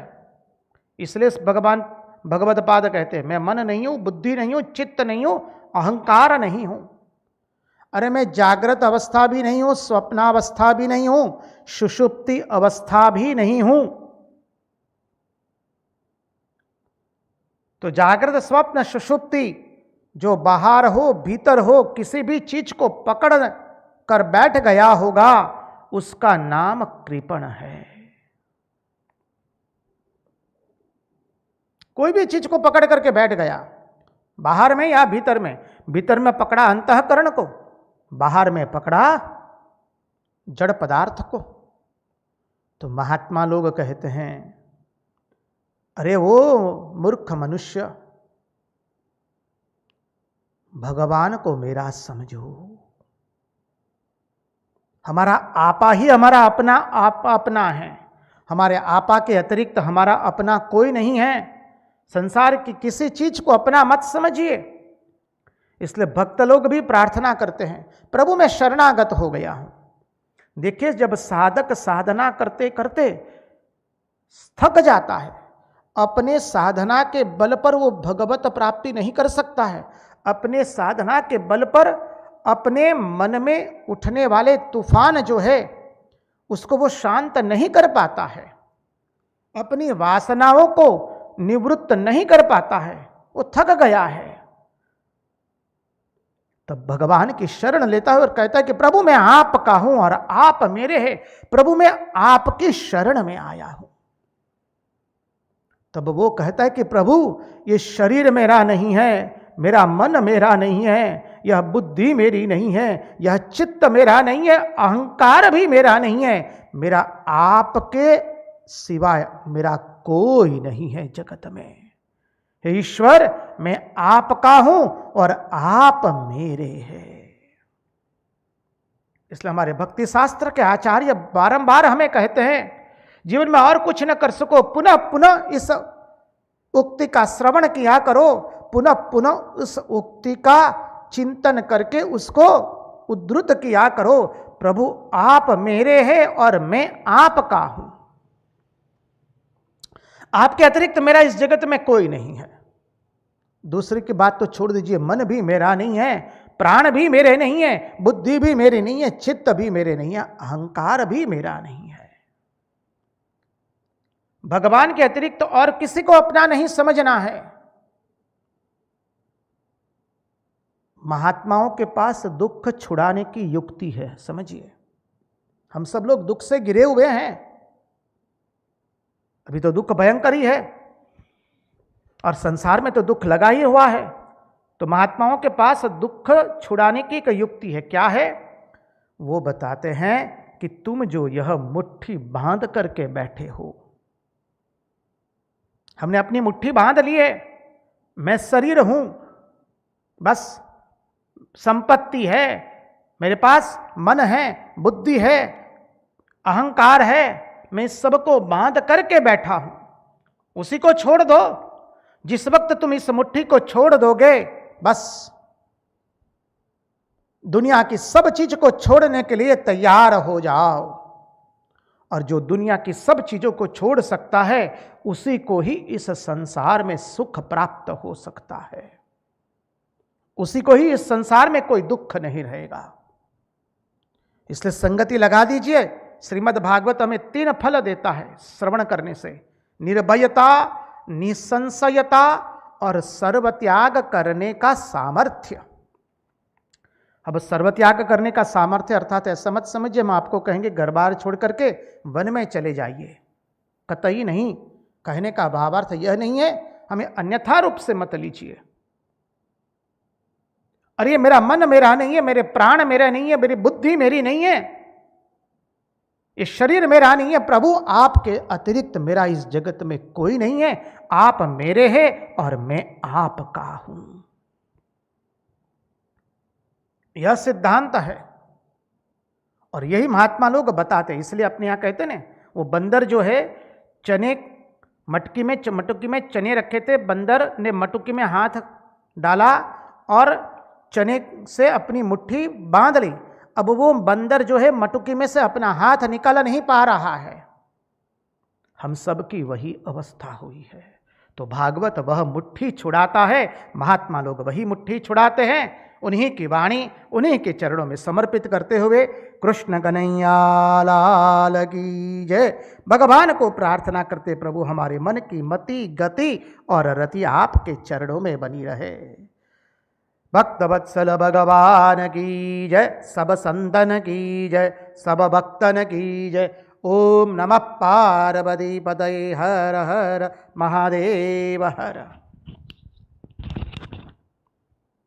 इसलिए भगवान भगवदपाद कहते हैं मैं मन नहीं हूं, बुद्धि नहीं हूं, चित्त नहीं हूं, अहंकार नहीं हूं। अरे मैं जागृत अवस्था भी नहीं हूं, स्वप्नावस्था भी नहीं हूं, सुषुप्ति अवस्था भी नहीं हूं। तो जागृत स्वप्न सुषुप्ति जो बाहर हो भीतर हो, किसी भी चीज को पकड़ कर बैठ गया होगा, उसका नाम कृपण है। कोई भी चीज को पकड़ करके बैठ गया, बाहर में या भीतर में, भीतर में पकड़ा अंतःकरण को, बाहर में पकड़ा जड़ पदार्थ को। तो महात्मा लोग कहते हैं अरे वो मूर्ख मनुष्य, भगवान को मेरा समझो। हमारा आपा ही हमारा अपना अपना है, हमारे आपा के अतिरिक्त हमारा अपना कोई नहीं है। संसार की किसी चीज को अपना मत समझिए। इसलिए भक्त लोग भी प्रार्थना करते हैं प्रभु मैं शरणागत हो गया हूं। देखिए जब साधक साधना करते करते थक जाता है, अपने साधना के बल पर वो भगवत प्राप्ति नहीं कर सकता है, अपने साधना के बल पर अपने मन में उठने वाले तूफान जो है उसको वो शांत नहीं कर पाता है, अपनी वासनाओं को निवृत्त नहीं कर पाता है, वो थक गया है। तब भगवान की शरण लेता है और कहता है कि प्रभु मैं आपका हूं और आप मेरे हैं, प्रभु मैं आपकी शरण में आया हूं। तब वो कहता है कि प्रभु ये शरीर मेरा नहीं है, मेरा मन मेरा नहीं है, यह बुद्धि मेरी नहीं है, यह चित्त मेरा नहीं है, अहंकार भी मेरा नहीं है, मेरा आपके सिवाय मेरा कोई नहीं है जगत में। हे ईश्वर मैं आपका हूं और आप मेरे हैं। इसलिए हमारे भक्ति शास्त्र के आचार्य बारंबार हमें कहते हैं जीवन में और कुछ न कर सको, पुनः पुनः इस उक्ति का श्रवण किया करो, पुनः पुनः उस उक्ति का चिंतन करके उसको उद्धृत किया करो, प्रभु आप मेरे हैं और मैं आपका हूं, आपके अतिरिक्त मेरा इस जगत में कोई नहीं है। दूसरे की बात तो छोड़ दीजिए, मन भी मेरा नहीं है, प्राण भी मेरे नहीं है, बुद्धि भी मेरी नहीं है, चित्त भी मेरे नहीं है, अहंकार भी मेरा नहीं है। भगवान के अतिरिक्त और किसी को अपना नहीं समझना है। महात्माओं के पास दुख छुड़ाने की युक्ति है, समझिए। हम सब लोग दुख से घिरे हुए हैं, अभी तो दुख भयंकर ही है और संसार में तो दुख लगा ही हुआ है। तो महात्माओं के पास दुख छुड़ाने की एक युक्ति है। क्या है? वो बताते हैं कि तुम जो यह मुट्ठी बांध करके बैठे हो, हमने अपनी मुट्ठी बांध ली है, मैं शरीर हूं, बस संपत्ति है, मेरे पास मन है, बुद्धि है, अहंकार है, मैं इस सबको बांध करके बैठा हूं। उसी को छोड़ दो। जिस वक्त तुम इस मुट्ठी को छोड़ दोगे, बस दुनिया की सब चीज को छोड़ने के लिए तैयार हो जाओ। और जो दुनिया की सब चीजों को छोड़ सकता है, उसी को ही इस संसार में सुख प्राप्त हो सकता है। उसी को ही इस संसार में कोई दुख नहीं रहेगा। इसलिए संगति लगा दीजिए। श्रीमद् भागवत हमें 3 फल देता है श्रवण करने से: निर्भयता, निसंशयता और सर्वत्याग करने का सामर्थ्य। अब सर्वत्याग करने का सामर्थ्य अर्थात ऐसा मत समझिए हम आपको कहेंगे घर बार छोड़ करके वन में चले जाइए, कतई नहीं। कहने का भावार्थ यह नहीं है, हमें अन्यथा रूप से मत लीजिए। अरे मेरा मन मेरा नहीं है, मेरे प्राण मेरा नहीं है, मेरी बुद्धि मेरी नहीं है, ये शरीर मेरा नहीं है। प्रभु आपके अतिरिक्त मेरा इस जगत में कोई नहीं है। आप मेरे हैं और मैं आपका हूं। यह सिद्धांत है और यही महात्मा लोग बताते हैं। इसलिए अपने यहां कहते ना, वो बंदर जो है चने मटकी में चने रखे थे, बंदर ने मटकी में हाथ डाला और चने से अपनी मुट्ठी बांध ली। अब वो बंदर जो है मटकी में से अपना हाथ निकाल नहीं पा रहा है। हम सब की वही अवस्था हुई है। तो भागवत वह मुट्ठी छुड़ाता है, महात्मा लोग वही मुट्ठी छुड़ाते हैं। उन्हीं की वाणी उन्हीं के चरणों में समर्पित करते हुए कृष्ण कन्हैया लाल की जय। भगवान को प्रार्थना करते, प्रभु हमारे मन की मति गति और रति आपके चरणों में बनी रहे। भक्त वत्सल भगवान की जय, सब संतन की जय, सब भक्तन की जय। ओम नमः पार्वती पतये हर हर महादेव हर।